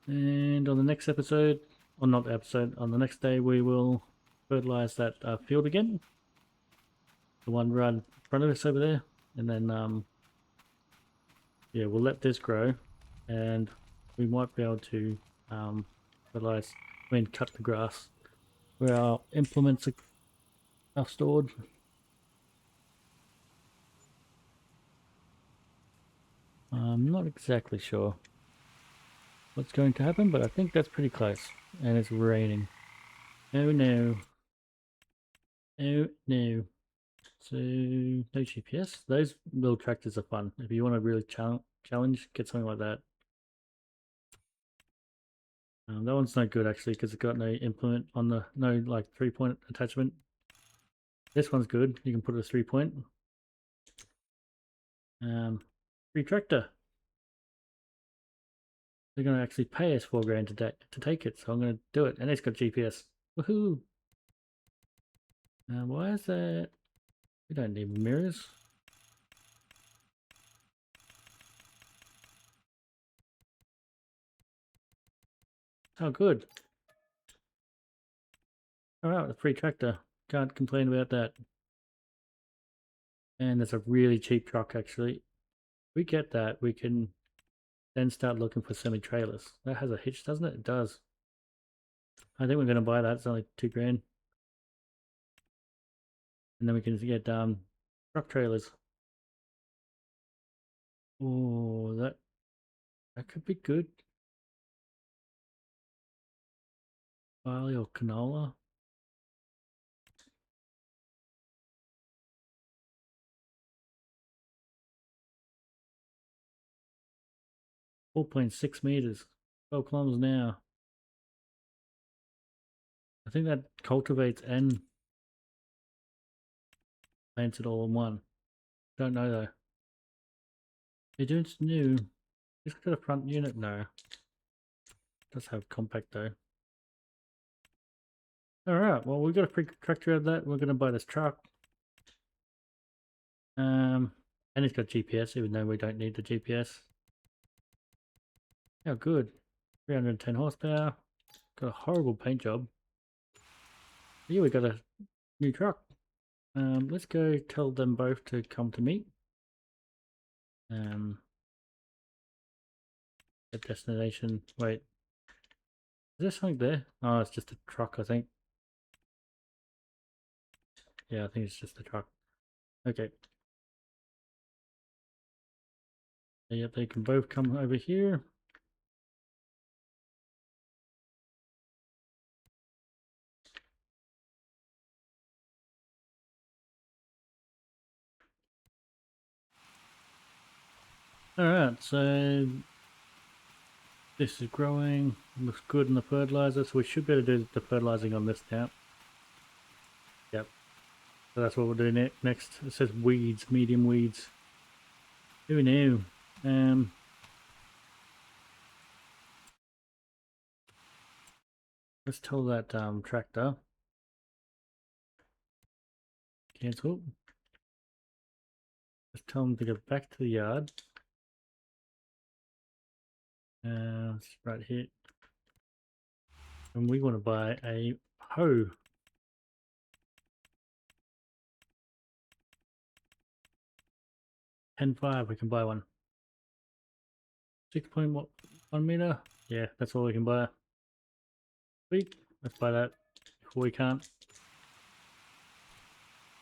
And on the next episode, or not the episode, on the next day we will fertilize that field again. The one right in front of us over there. And then, yeah, we'll let this grow. And we might be able to fertilize, cut the grass where our implements are stored. I'm not exactly sure what's going to happen, but I think that's pretty close. And it's raining. Oh no. Oh no. So, no GPS. Those little tractors are fun. If you want to really challenge, get something like that. That one's no good actually, because it's got no implement on the, no like 3-point attachment. This one's good. You can put a 3-point. Free tractor. They're going to actually pay us 4 grand to take it, so I'm going to do it. And it's got GPS. Woohoo! Why is that? We don't need mirrors. Oh, good. Alright, a free tractor. Can't complain about that. And it's a really cheap truck, actually. If we get that, we can then start looking for semi-trailers. That has a hitch, doesn't it? It does. I think we're going to buy that. It's only 2 grand. And then we can get truck trailers. Oh, that could be good. Barley or canola. .6 meters. 12 kilometers an hour. I think that cultivates and plants it all in one. Don't know though. It's new. It's got a front unit now. It does have compact though. Alright, well we got a free tractor out of that. We're gonna buy this truck. And it's got GPS, even though we don't need the GPS. Oh good. 310 horsepower. Got a horrible paint job. Yeah, we got a new truck. Let's go tell them both to come to meet. The destination. Wait. Is there something there? Oh, it's just a truck, I think. Yeah, I think it's just a truck. Okay. Yep, they can both come over here. Alright, so this is growing, looks good in the fertilizer, so we should be able to do the fertilizing on this now. Yep. So that's what we'll do next. It says weeds, medium weeds. Who knew? Let's tell that tractor. Cancel. Let's tell them to go back to the yard. It's right here. And we want to buy a hoe. 10.5, we can buy one. 6.1 meter. Yeah, that's all we can buy. Sweet. Let's buy that before we can't.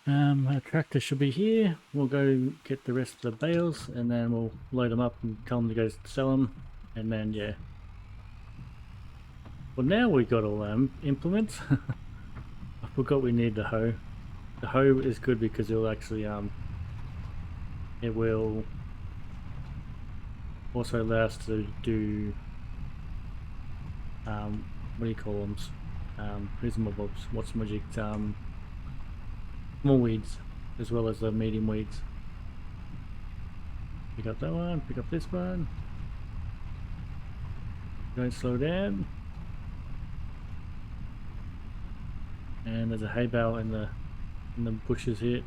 Our tractor should be here. We'll go get the rest of the bales and then we'll load them up and tell them to go sell them. And then, yeah. Well, now we got all implements. I forgot we need the hoe. The hoe is good because it'll actually, it will also allow us to do, what do you call them? What's magic? Small weeds as well as the medium weeds. Pick up that one, pick up this one. Don't slow down. And there's a hay bale in the bushes here.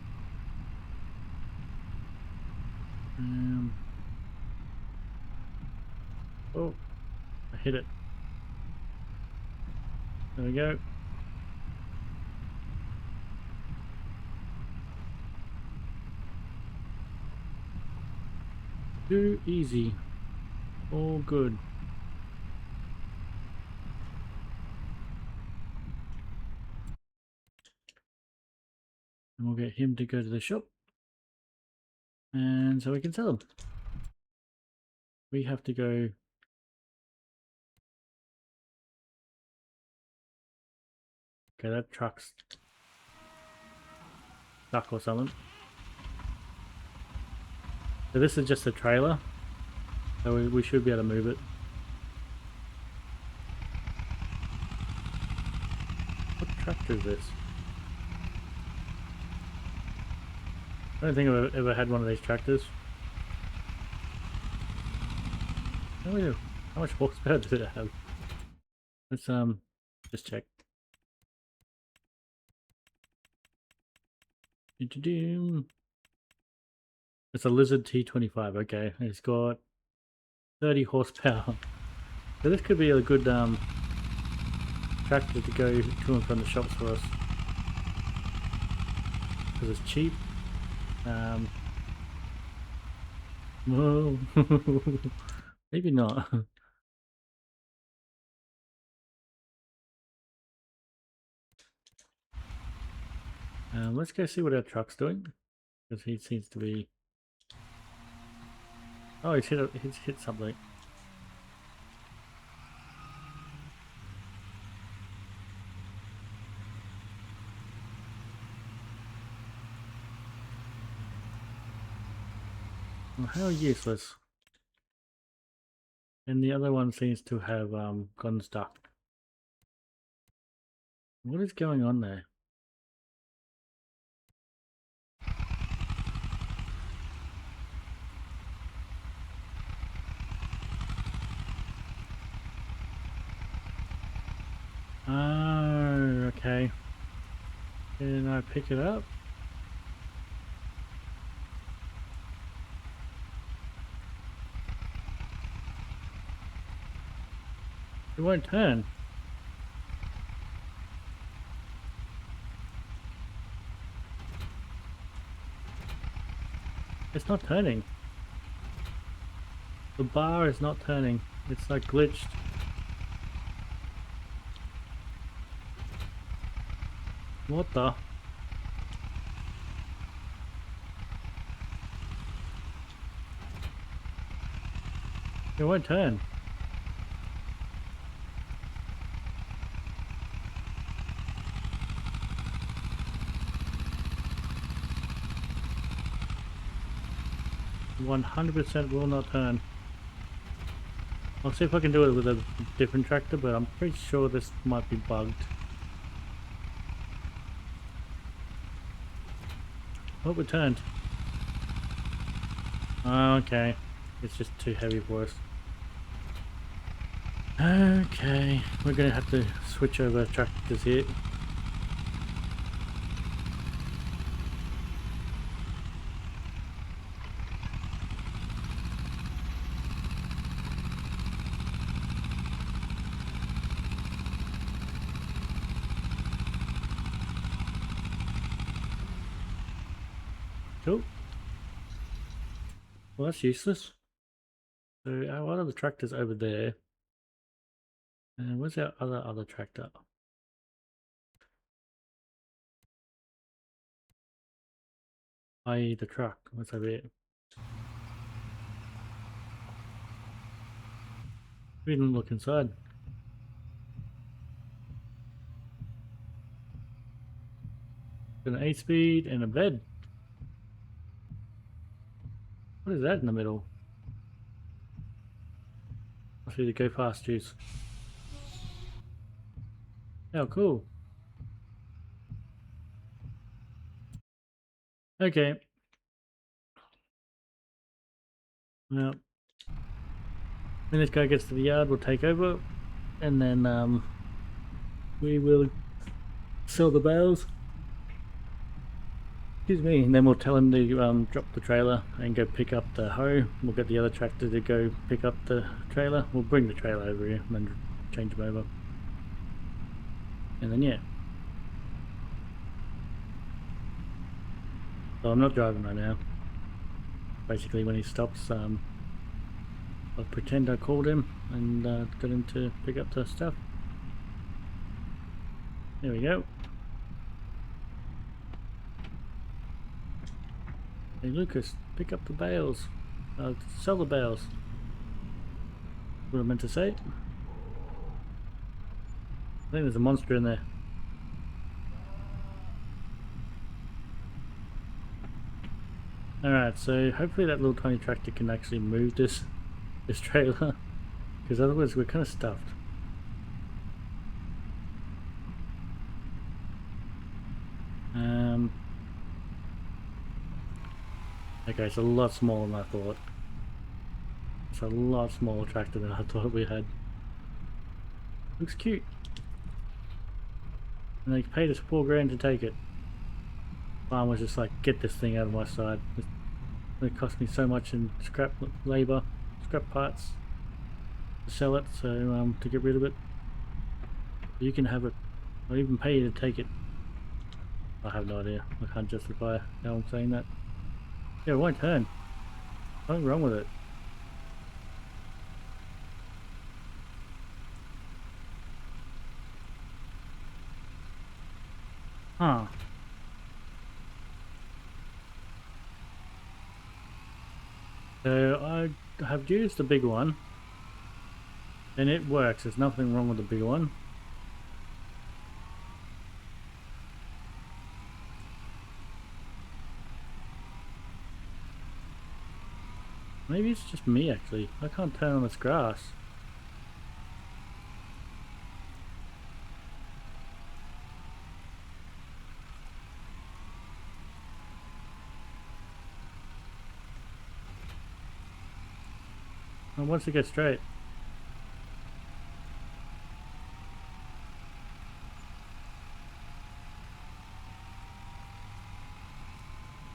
Oh, I hit it. There we go. Too easy. All good. And we'll get him to go to the shop. And so we can sell them. We have to go. Okay, that truck's stuck or something. So this is just a trailer. So we should be able to move it. What tractor is this? I don't think I've ever had one of these tractors. How much horsepower does it have? Let's just check. It's a Lizard T25, okay. It's got 30 horsepower. So this could be a good tractor to go to and from the shops for us. Because it's cheap. Whoa. Maybe not. Let's go see what our truck's doing. Because he seems to be... Oh, he's hit something. Well, how useless. And the other one seems to have gone stuck. What is going on there? Oh, okay. Can I pick it up? It won't turn. It's not turning. The bar is not turning. It's like glitched. What the? It won't turn. %100% will not turn. I'll see if I can do it with a different tractor, but I'm pretty sure this might be bugged. Oh, we turned. Oh, okay. It's just too heavy for us. Okay, we're gonna have to switch over tractors here. Cool. Well, that's useless. So our other tractor's over there. And where's our other tractor? I.e. the truck. What's over here? We didn't look inside. An 8-speed and a bed. What is that in the middle? Must be the go fast juice. Oh, cool. Okay. Well, when this guy gets to the yard, we'll take over, and then we will sell the bales. Excuse me, and then we'll tell him to drop the trailer and go pick up the hoe. We'll get the other tractor to go pick up the trailer. We'll bring the trailer over here and then change them over. And then yeah. So I'm not driving right now. Basically when he stops, I'll pretend I called him and get him to pick up the stuff. There we go. Hey Lucas, pick up the bales. Sell the bales. What I meant to say. I think there's a monster in there. Alright, so hopefully that little tiny tractor can actually move this trailer, because otherwise we're kind of stuffed. Okay, it's a lot smaller than I thought. It's a lot smaller tractor than I thought we had. Looks cute. And they paid us $4 grand to take it. Farm was just like, get this thing out of my side. It cost me so much in scrap labor, scrap parts to sell it, so to get rid of it. You can have it. I'll even pay you to take it. I have no idea. I can't justify how I'm saying that. Yeah, it won't turn. Something wrong with it. Huh. So I have used the big one and it works. There's nothing wrong with the big one. Maybe it's just me actually. I can't turn on this grass. And once it gets straight.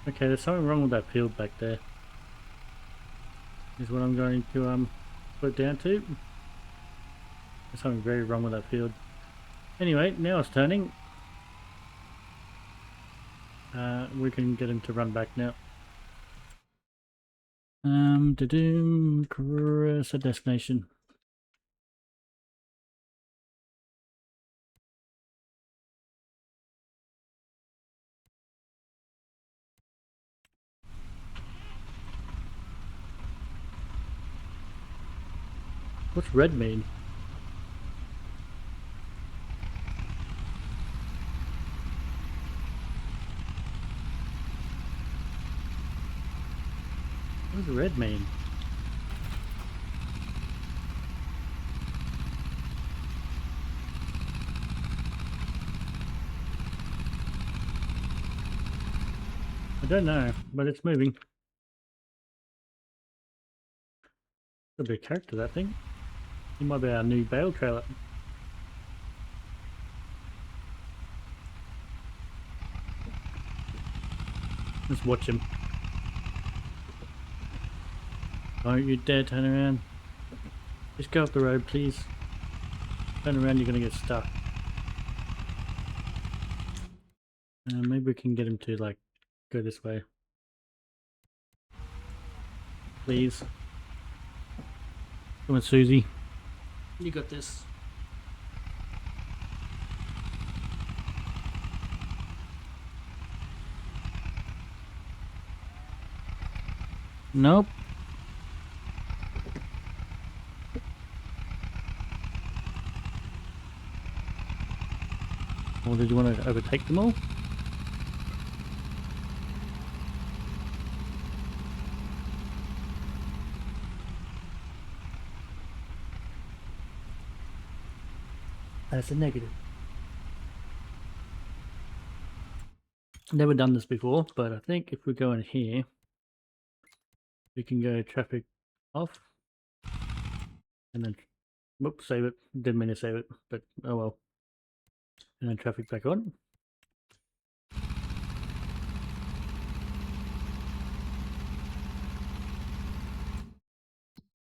Okay, there's something wrong with that field back there. Is what I'm going to put it down to. There's something very wrong with that field. Anyway, now it's turning. We can get him to run back now. Set destination. What's red mean? What does red mean? I don't know, but it's moving. Could be a character, that thing. He might be our new bale trailer. Let's watch him. Don't you dare turn around. Just go up the road, please. Turn around, you're gonna get stuck. Maybe we can get him to, like, go this way. Please. Come on, Susie. You got this. Nope. Or did you want to overtake them all? That's a negative. Never done this before, but I think if we go in here, we can go traffic off. And then, whoops, save it. Didn't mean to save it, but oh well. And then traffic back on.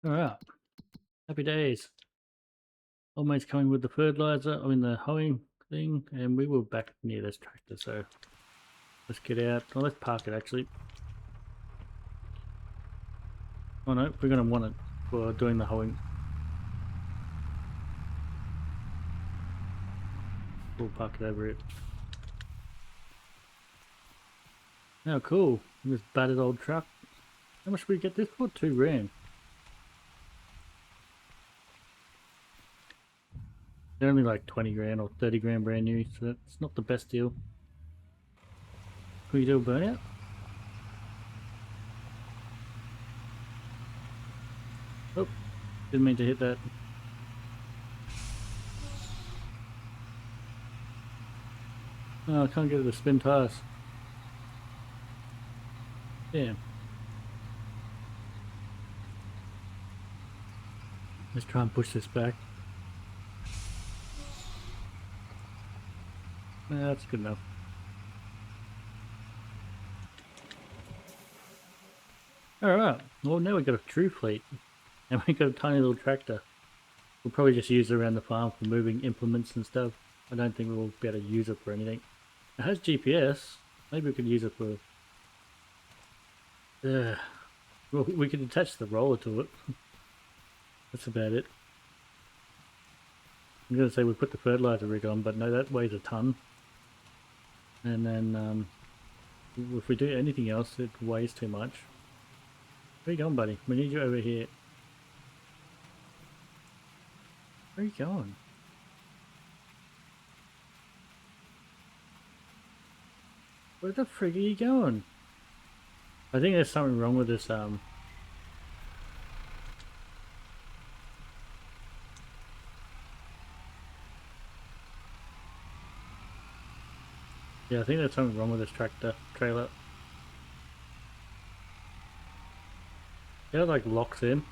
Alright. Happy days. Old mate's coming with the fertilizer, I mean the hoeing thing, and we were back near this tractor, so let's get out. Oh, let's park it actually. Oh no, we're going to want it for doing the hoeing. We'll park it over it. Oh cool, this battered old truck. How much did we get this for? 2 grand. They're only like 20 grand or 30 grand brand new, so that's not the best deal. Can we do a burnout? Oh, didn't mean to hit that. Oh, I can't get it to spin tires. Damn. Let's try and push this back. That's good enough. Alright, well now we've got a true fleet. And we've got a tiny little tractor. We'll probably just use it around the farm for moving implements and stuff. I don't think we'll be able to use it for anything. It has GPS. Maybe we could use it for... well, we could attach the roller to it. That's about it. I'm going to say we put the fertilizer rig on, but no, that weighs a ton. And then if we do anything else, it weighs too much. Where are you going, buddy? We need you over here. Where are you going? Where the frig are you going? I think there's something wrong with this yeah, I think there's something wrong with this tractor trailer. Yeah, it like locks in.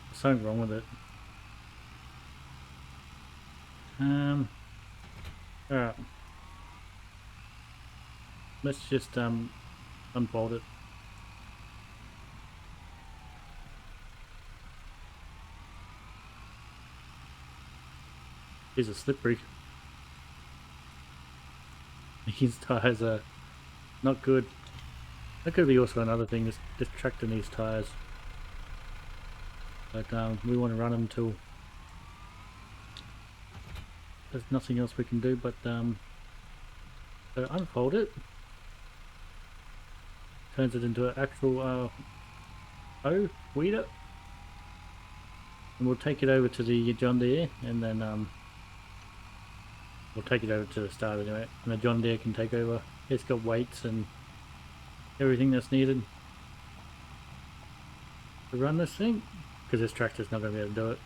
There's something wrong with it. Alright. Let's just unfold it. He's a slippery. His tires are not good. That could be also another thing, this tractor needs tires. But we want to run them till there's nothing else we can do but so unfold it. Turns it into an actual weeder. And we'll take it over to the John Deere and then we'll take it over to the start anyway. And the John Deere can take over. It's got weights and everything that's needed to run this thing, because this tractor's not going to be able to do it.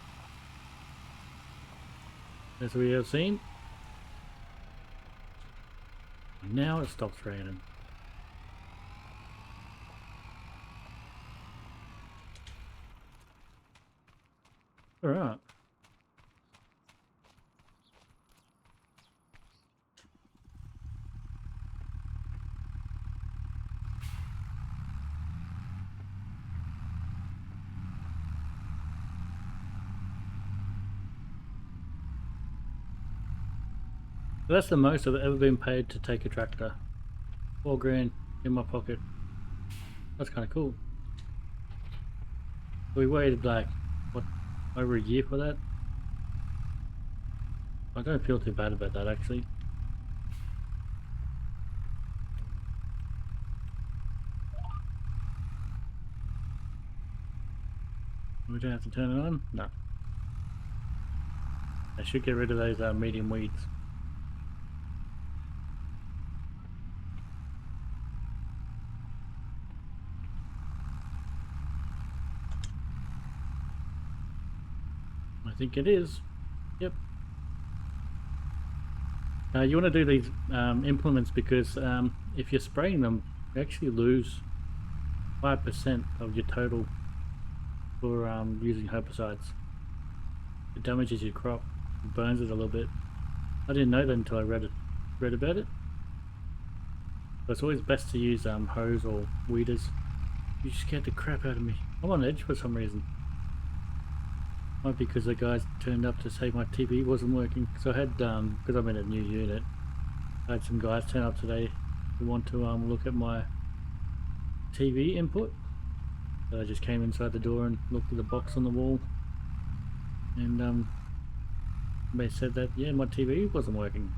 As we have seen, Now it stops raining. Alright. That's the most I've ever been paid to take a tractor. $4 grand in my pocket. That's kind of cool. We waited like, what, over a year for that? I don't feel too bad about that actually. We don't have to turn it on? No. I should get rid of those medium weeds. I think it is. Yep. You want to do these implements because if you're spraying them, you actually lose 5% of your total for using herbicides. It damages your crop, it burns it a little bit. I didn't know that until I read about it. So it's always best to use hose or weeders. You scared the crap out of me. I'm on edge for some reason. Might be because the guys turned up to say my TV wasn't working. So I had, because I'm in a new unit, I had some guys turn up today who want to look at my TV input. So I just came inside the door and looked at the box on the wall, and they said that yeah, my TV wasn't working,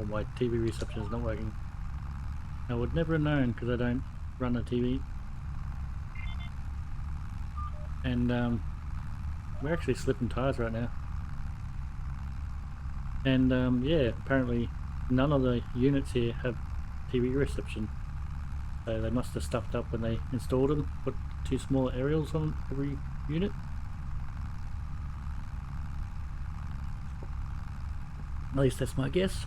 or my TV reception is not working. I would never have known because I don't run a TV. And we're actually slipping tires right now. And yeah, apparently none of the units here have TV reception. So they must have stuffed up when they installed them, put 2 small aerials on every unit. At least that's my guess.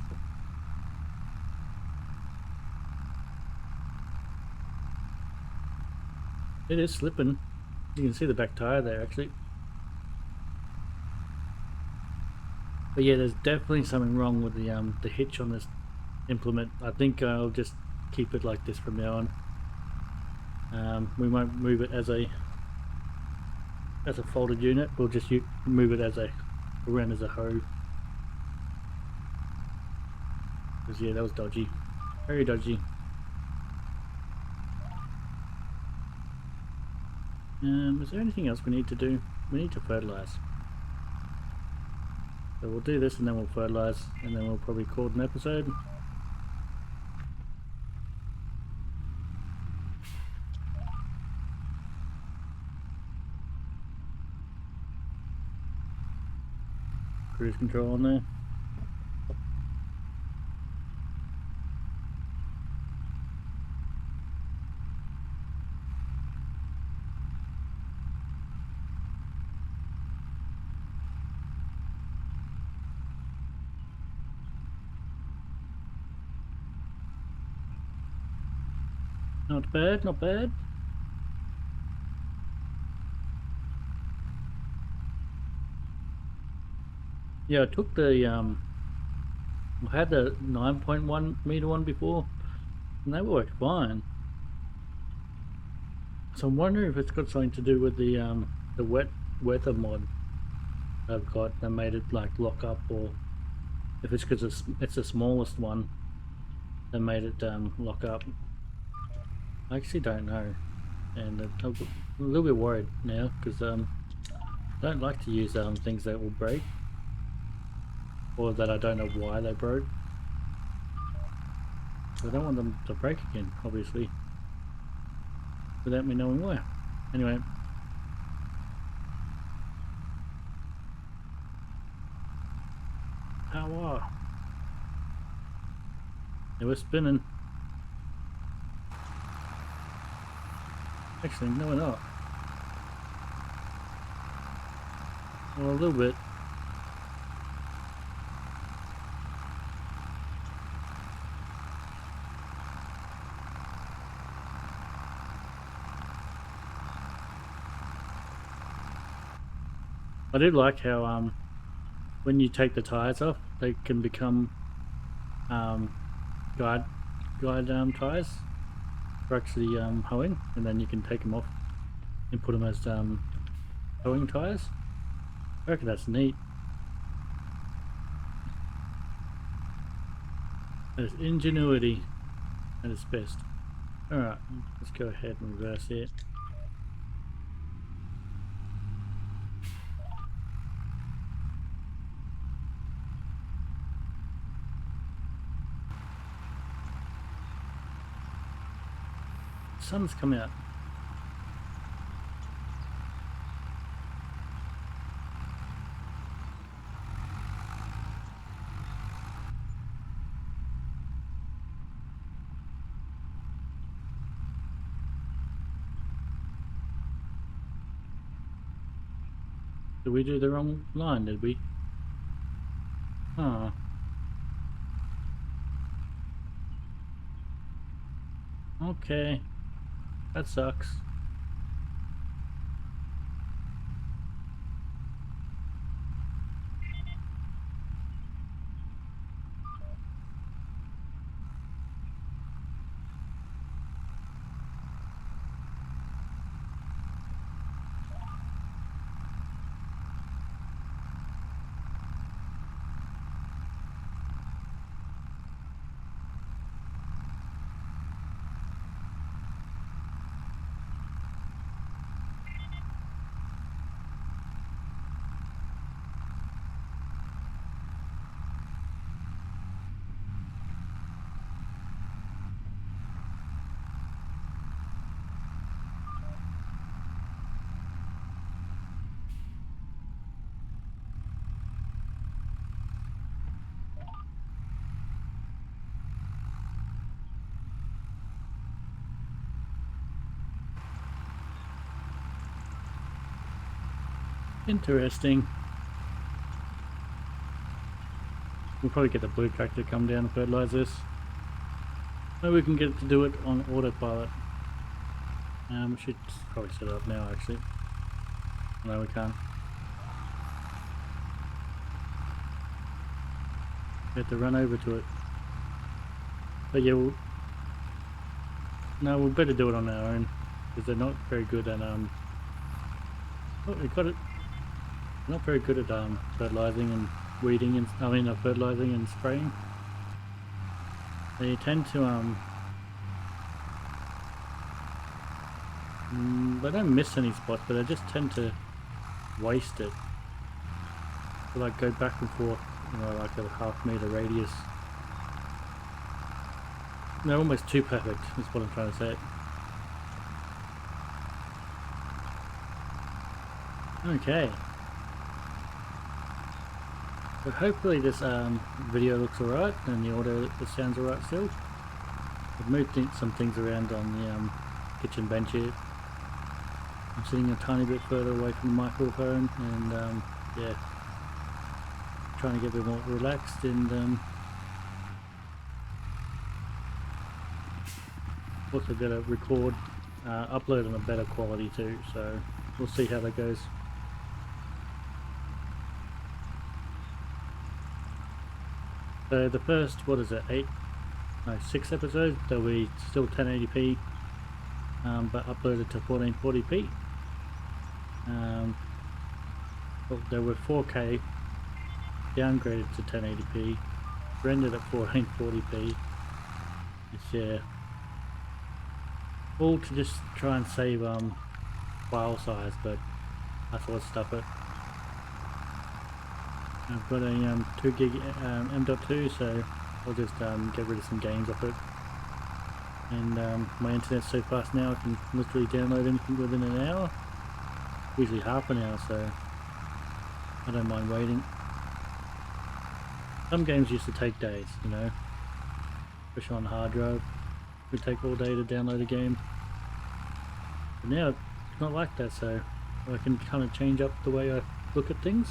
It is slipping. You can see the back tire there actually. But yeah, there's definitely something wrong with the hitch on this implement. I think I'll just keep it like this from now on. We won't move it as a folded unit. We'll just move it as around as a hoe. Because yeah, that was dodgy, very dodgy. Is there anything else we need to do? We need to fertilize. So we'll do this and then we'll fertilize, and then we'll probably record an episode. Cruise control on there. Not bad, not bad. Yeah, I took the I had the 9.1 meter one before, and they worked fine. So I'm wondering if it's got something to do with the wet weather mod I've got that made it like lock up, or if it's because it's the smallest one that made it lock up. I actually don't know, and I'm a little bit worried now because I don't like to use things that will break, or that I don't know why they broke. So I don't want them to break again, obviously, without me knowing why. Anyway. Power. It was spinning. Actually, no, we're not. Well, a little bit. I do like how when you take the tires off, they can become guide tires for actually hoeing, and then you can take them off and put them as hoeing tires. I reckon that's neat. That is ingenuity at its best. Alright, let's go ahead and reverse it. Sun's come out. Did we do the wrong line, did we? Oh. Okay. That sucks. Interesting. We'll probably get the blue tractor to come down and fertilise this. Maybe we can get it to do it on autopilot. We should probably set it up now actually. No, we can't. We have to run over to it. But yeah, we'll better do it on our own because they're not very good at oh, we got it. Not very good at fertilizing and weeding and fertilizing and spraying. They tend to they don't miss any spots, but they just tend to waste it. So like go back and forth, like a half-meter radius. They're almost too perfect, is what I'm trying to say. Okay. So hopefully this video looks alright and the audio sounds alright still. I've moved some things around on the kitchen bench here. I'm sitting a tiny bit further away from the microphone and yeah, trying to get a bit more relaxed and also got to record, upload on a better quality too, so we'll see how that goes. So the first, what is it, 6 episodes, they'll be still 1080p, but uploaded to 1440p. Well, they were 4K, downgraded to 1080p, rendered at 1440p. It's yeah, all to just try and save file size, but I thought stuff it. I've got a 2 gig M.2, so I'll just get rid of some games off it. And my internet's so fast now I can literally download anything within an hour, usually half an hour, so I don't mind waiting. Some games used to take days, especially on the hard drive. It would take all day to download a game. But now it's not like that, so I can kind of change up the way I look at things.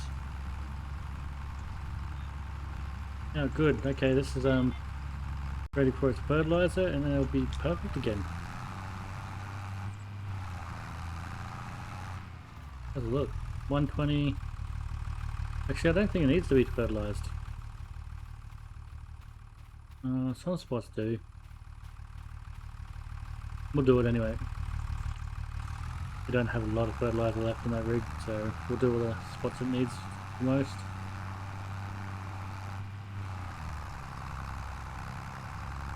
Now good, okay, this is ready for its fertilizer and then it'll be perfect again. Have a look. 120, Actually, I don't think it needs to be fertilized. Some spots do. We'll do it anyway. We don't have a lot of fertilizer left in that rig, so we'll do all the spots it needs the most.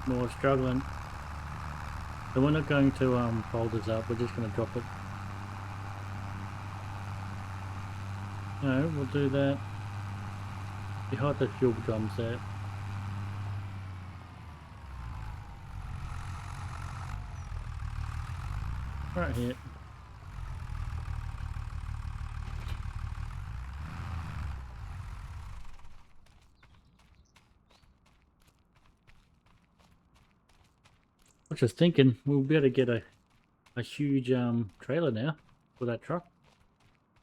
More struggling. So we're not going to fold this up, we're just going to drop it. No, we'll do that behind the fuel drums there. Right here. I was just thinking we'll be able to get a huge trailer now for that truck.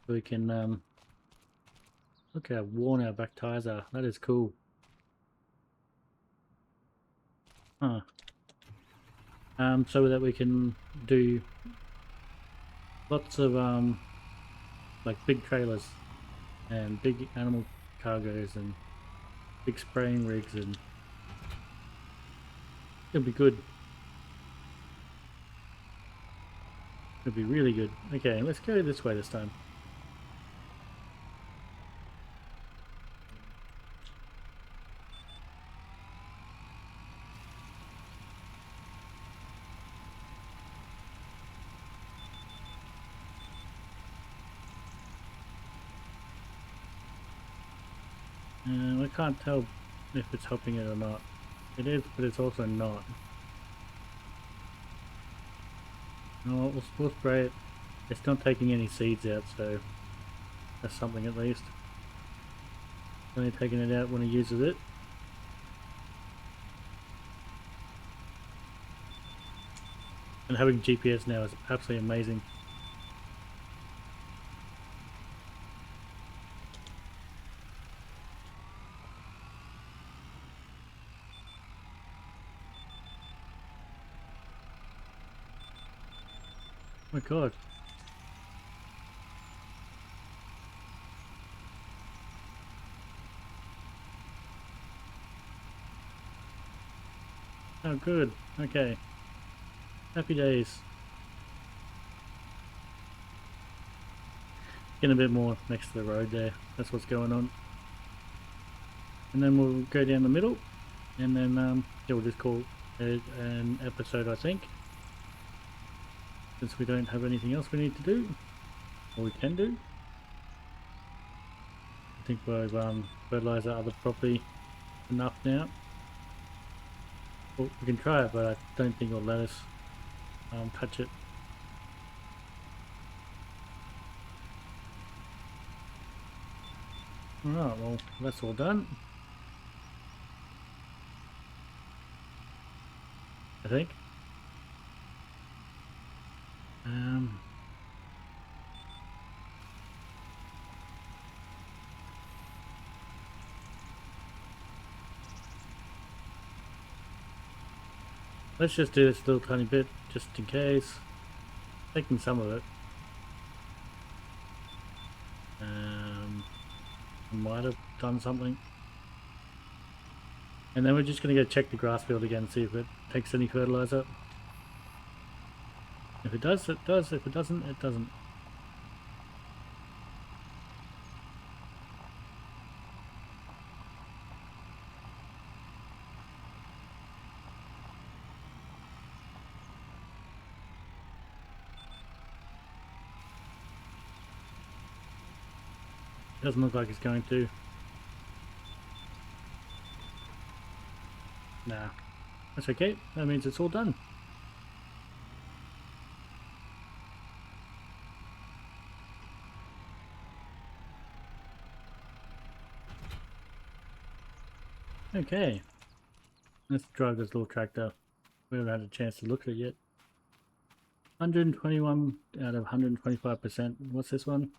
So we can look how worn our back tires are. That is cool. Huh. So that we can do lots of like big trailers and big animal cargoes and big spraying rigs, and it'll be good. It'll be really good. Okay, let's go this way this time. I can't tell if it's helping it or not. It is, but it's also not. No, we'll spray it. It's not taking any seeds out, so that's something at least. It's only taking it out when it uses it. And having GPS now is absolutely amazing. Oh my god. Oh good. Okay. Happy days. Getting a bit more next to the road there. That's what's going on. And then we'll go down the middle. And then yeah, we'll just call it an episode, I think. Since we don't have anything else we need to do. Or we can do. I think we've fertilised our other property enough now. Well, we can try it, but I don't think it'll let us touch it. Alright, well, that's all done. I think. Let's just do this little tiny bit, just in case. Taking some of it. Might have done something. And then we're just going to go check the grass field again and see if it takes any fertilizer. If it does, it does. If it doesn't, it doesn't. Doesn't look like it's going to. Nah, that's okay. That means it's all done. Okay, let's drive this little tractor. We haven't had a chance to look at it yet. 121 out of 125%. What's this one?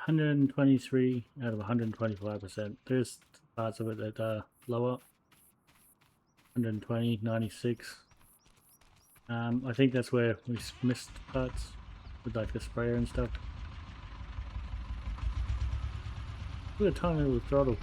123 out of 125%. There's parts of it that are lower. 120, 96. I think that's where we missed parts with like the sprayer and stuff. Look at the tiny little throttle.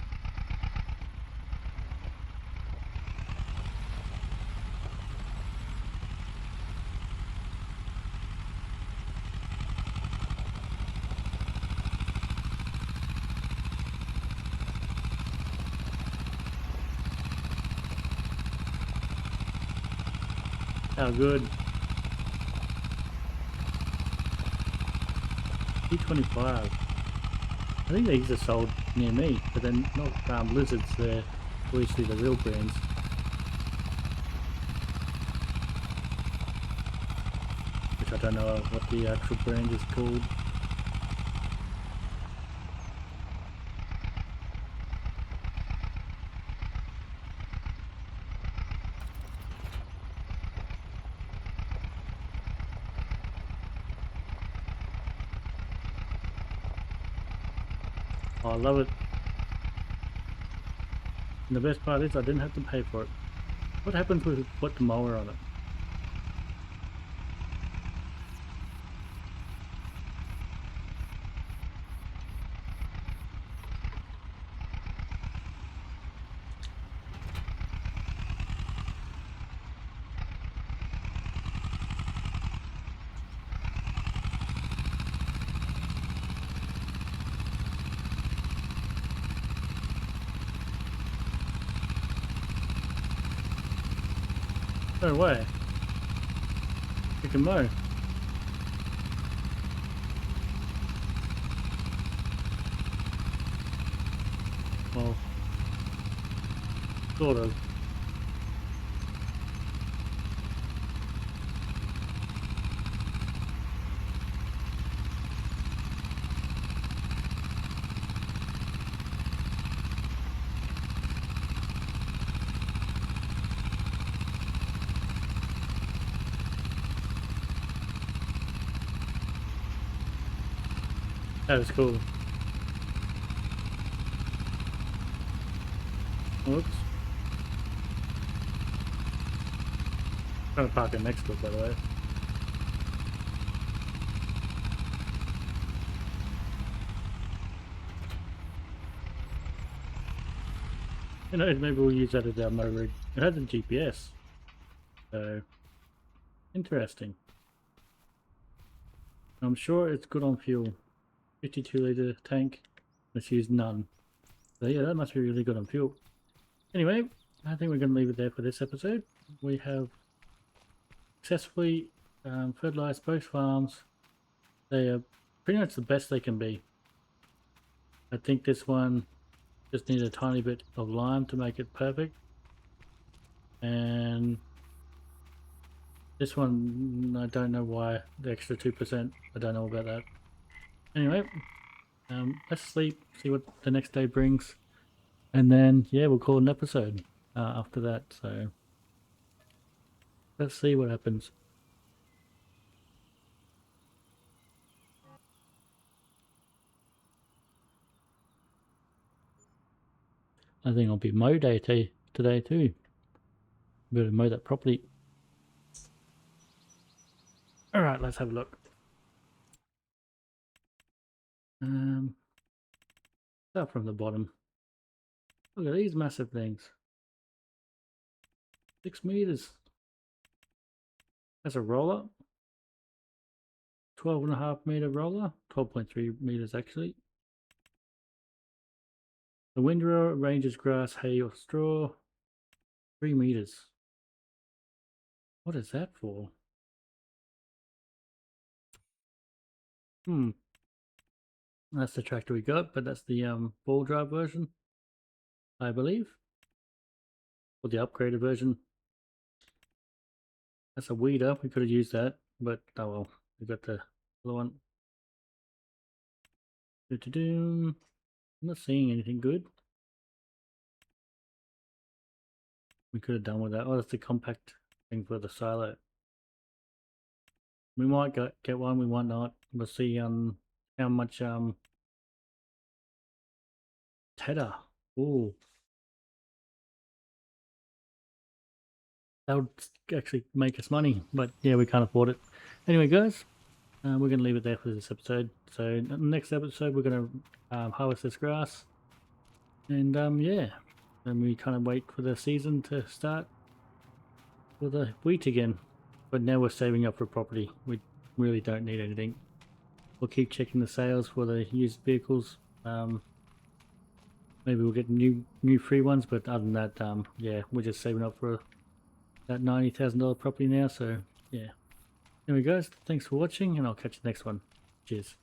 How good. P25. I think these are sold near me, but they're not lizards, they're obviously the real brands. Which I don't know what the actual brand is called. Oh, I love it. And the best part is I didn't have to pay for it. What happens with put the mower on it? No way. You can mow. Well, sort of. That is cool. Whoops. I'm trying to park it next to it, by the way. You know, maybe we'll use that as our mow rig. It has a GPS. So, interesting. I'm sure it's good on fuel. 52-litre tank. Let's use none. So yeah, that must be really good on fuel. Anyway, I think we're going to leave it there for this episode. We have successfully fertilized both farms. They are pretty much the best they can be. I think this one just needs a tiny bit of lime to make it perfect. And this one, I don't know why the extra 2%. I don't know about that. Anyway, let's sleep, see what the next day brings. And then, yeah, we'll call it an episode after that. So let's see what happens. I think I'll be mow day today too. Better mow that properly. Alright, let's have a look. Start from the bottom. Look at these massive things. 6 meters. That's a roller. 12.5 meter roller. 12.3 meters actually. The windrower ranges grass, hay or straw. 3 meters. What is that for? That's the tractor we got, but that's the ball drive version, I believe. Or the upgraded version. That's a weeder. We could have used that, but oh well. We got the other one. I'm not seeing anything good. We could have done with that. Oh, that's the compact thing for the silo. We might get one, we might not. We'll see how much tether. Ooh. That would actually make us money, but yeah, we can't afford it. Anyway, guys, we're going to leave it there for this episode. So, in the next episode, we're going to harvest this grass. And yeah, then we kind of wait for the season to start for the wheat again. But now we're saving up for property. We really don't need anything. We'll keep checking the sales for the used vehicles. Maybe we'll get new free ones, but other than that, yeah, we're just saving up for that $90,000 property now. So yeah. Anyway guys, thanks for watching and I'll catch you next one. Cheers.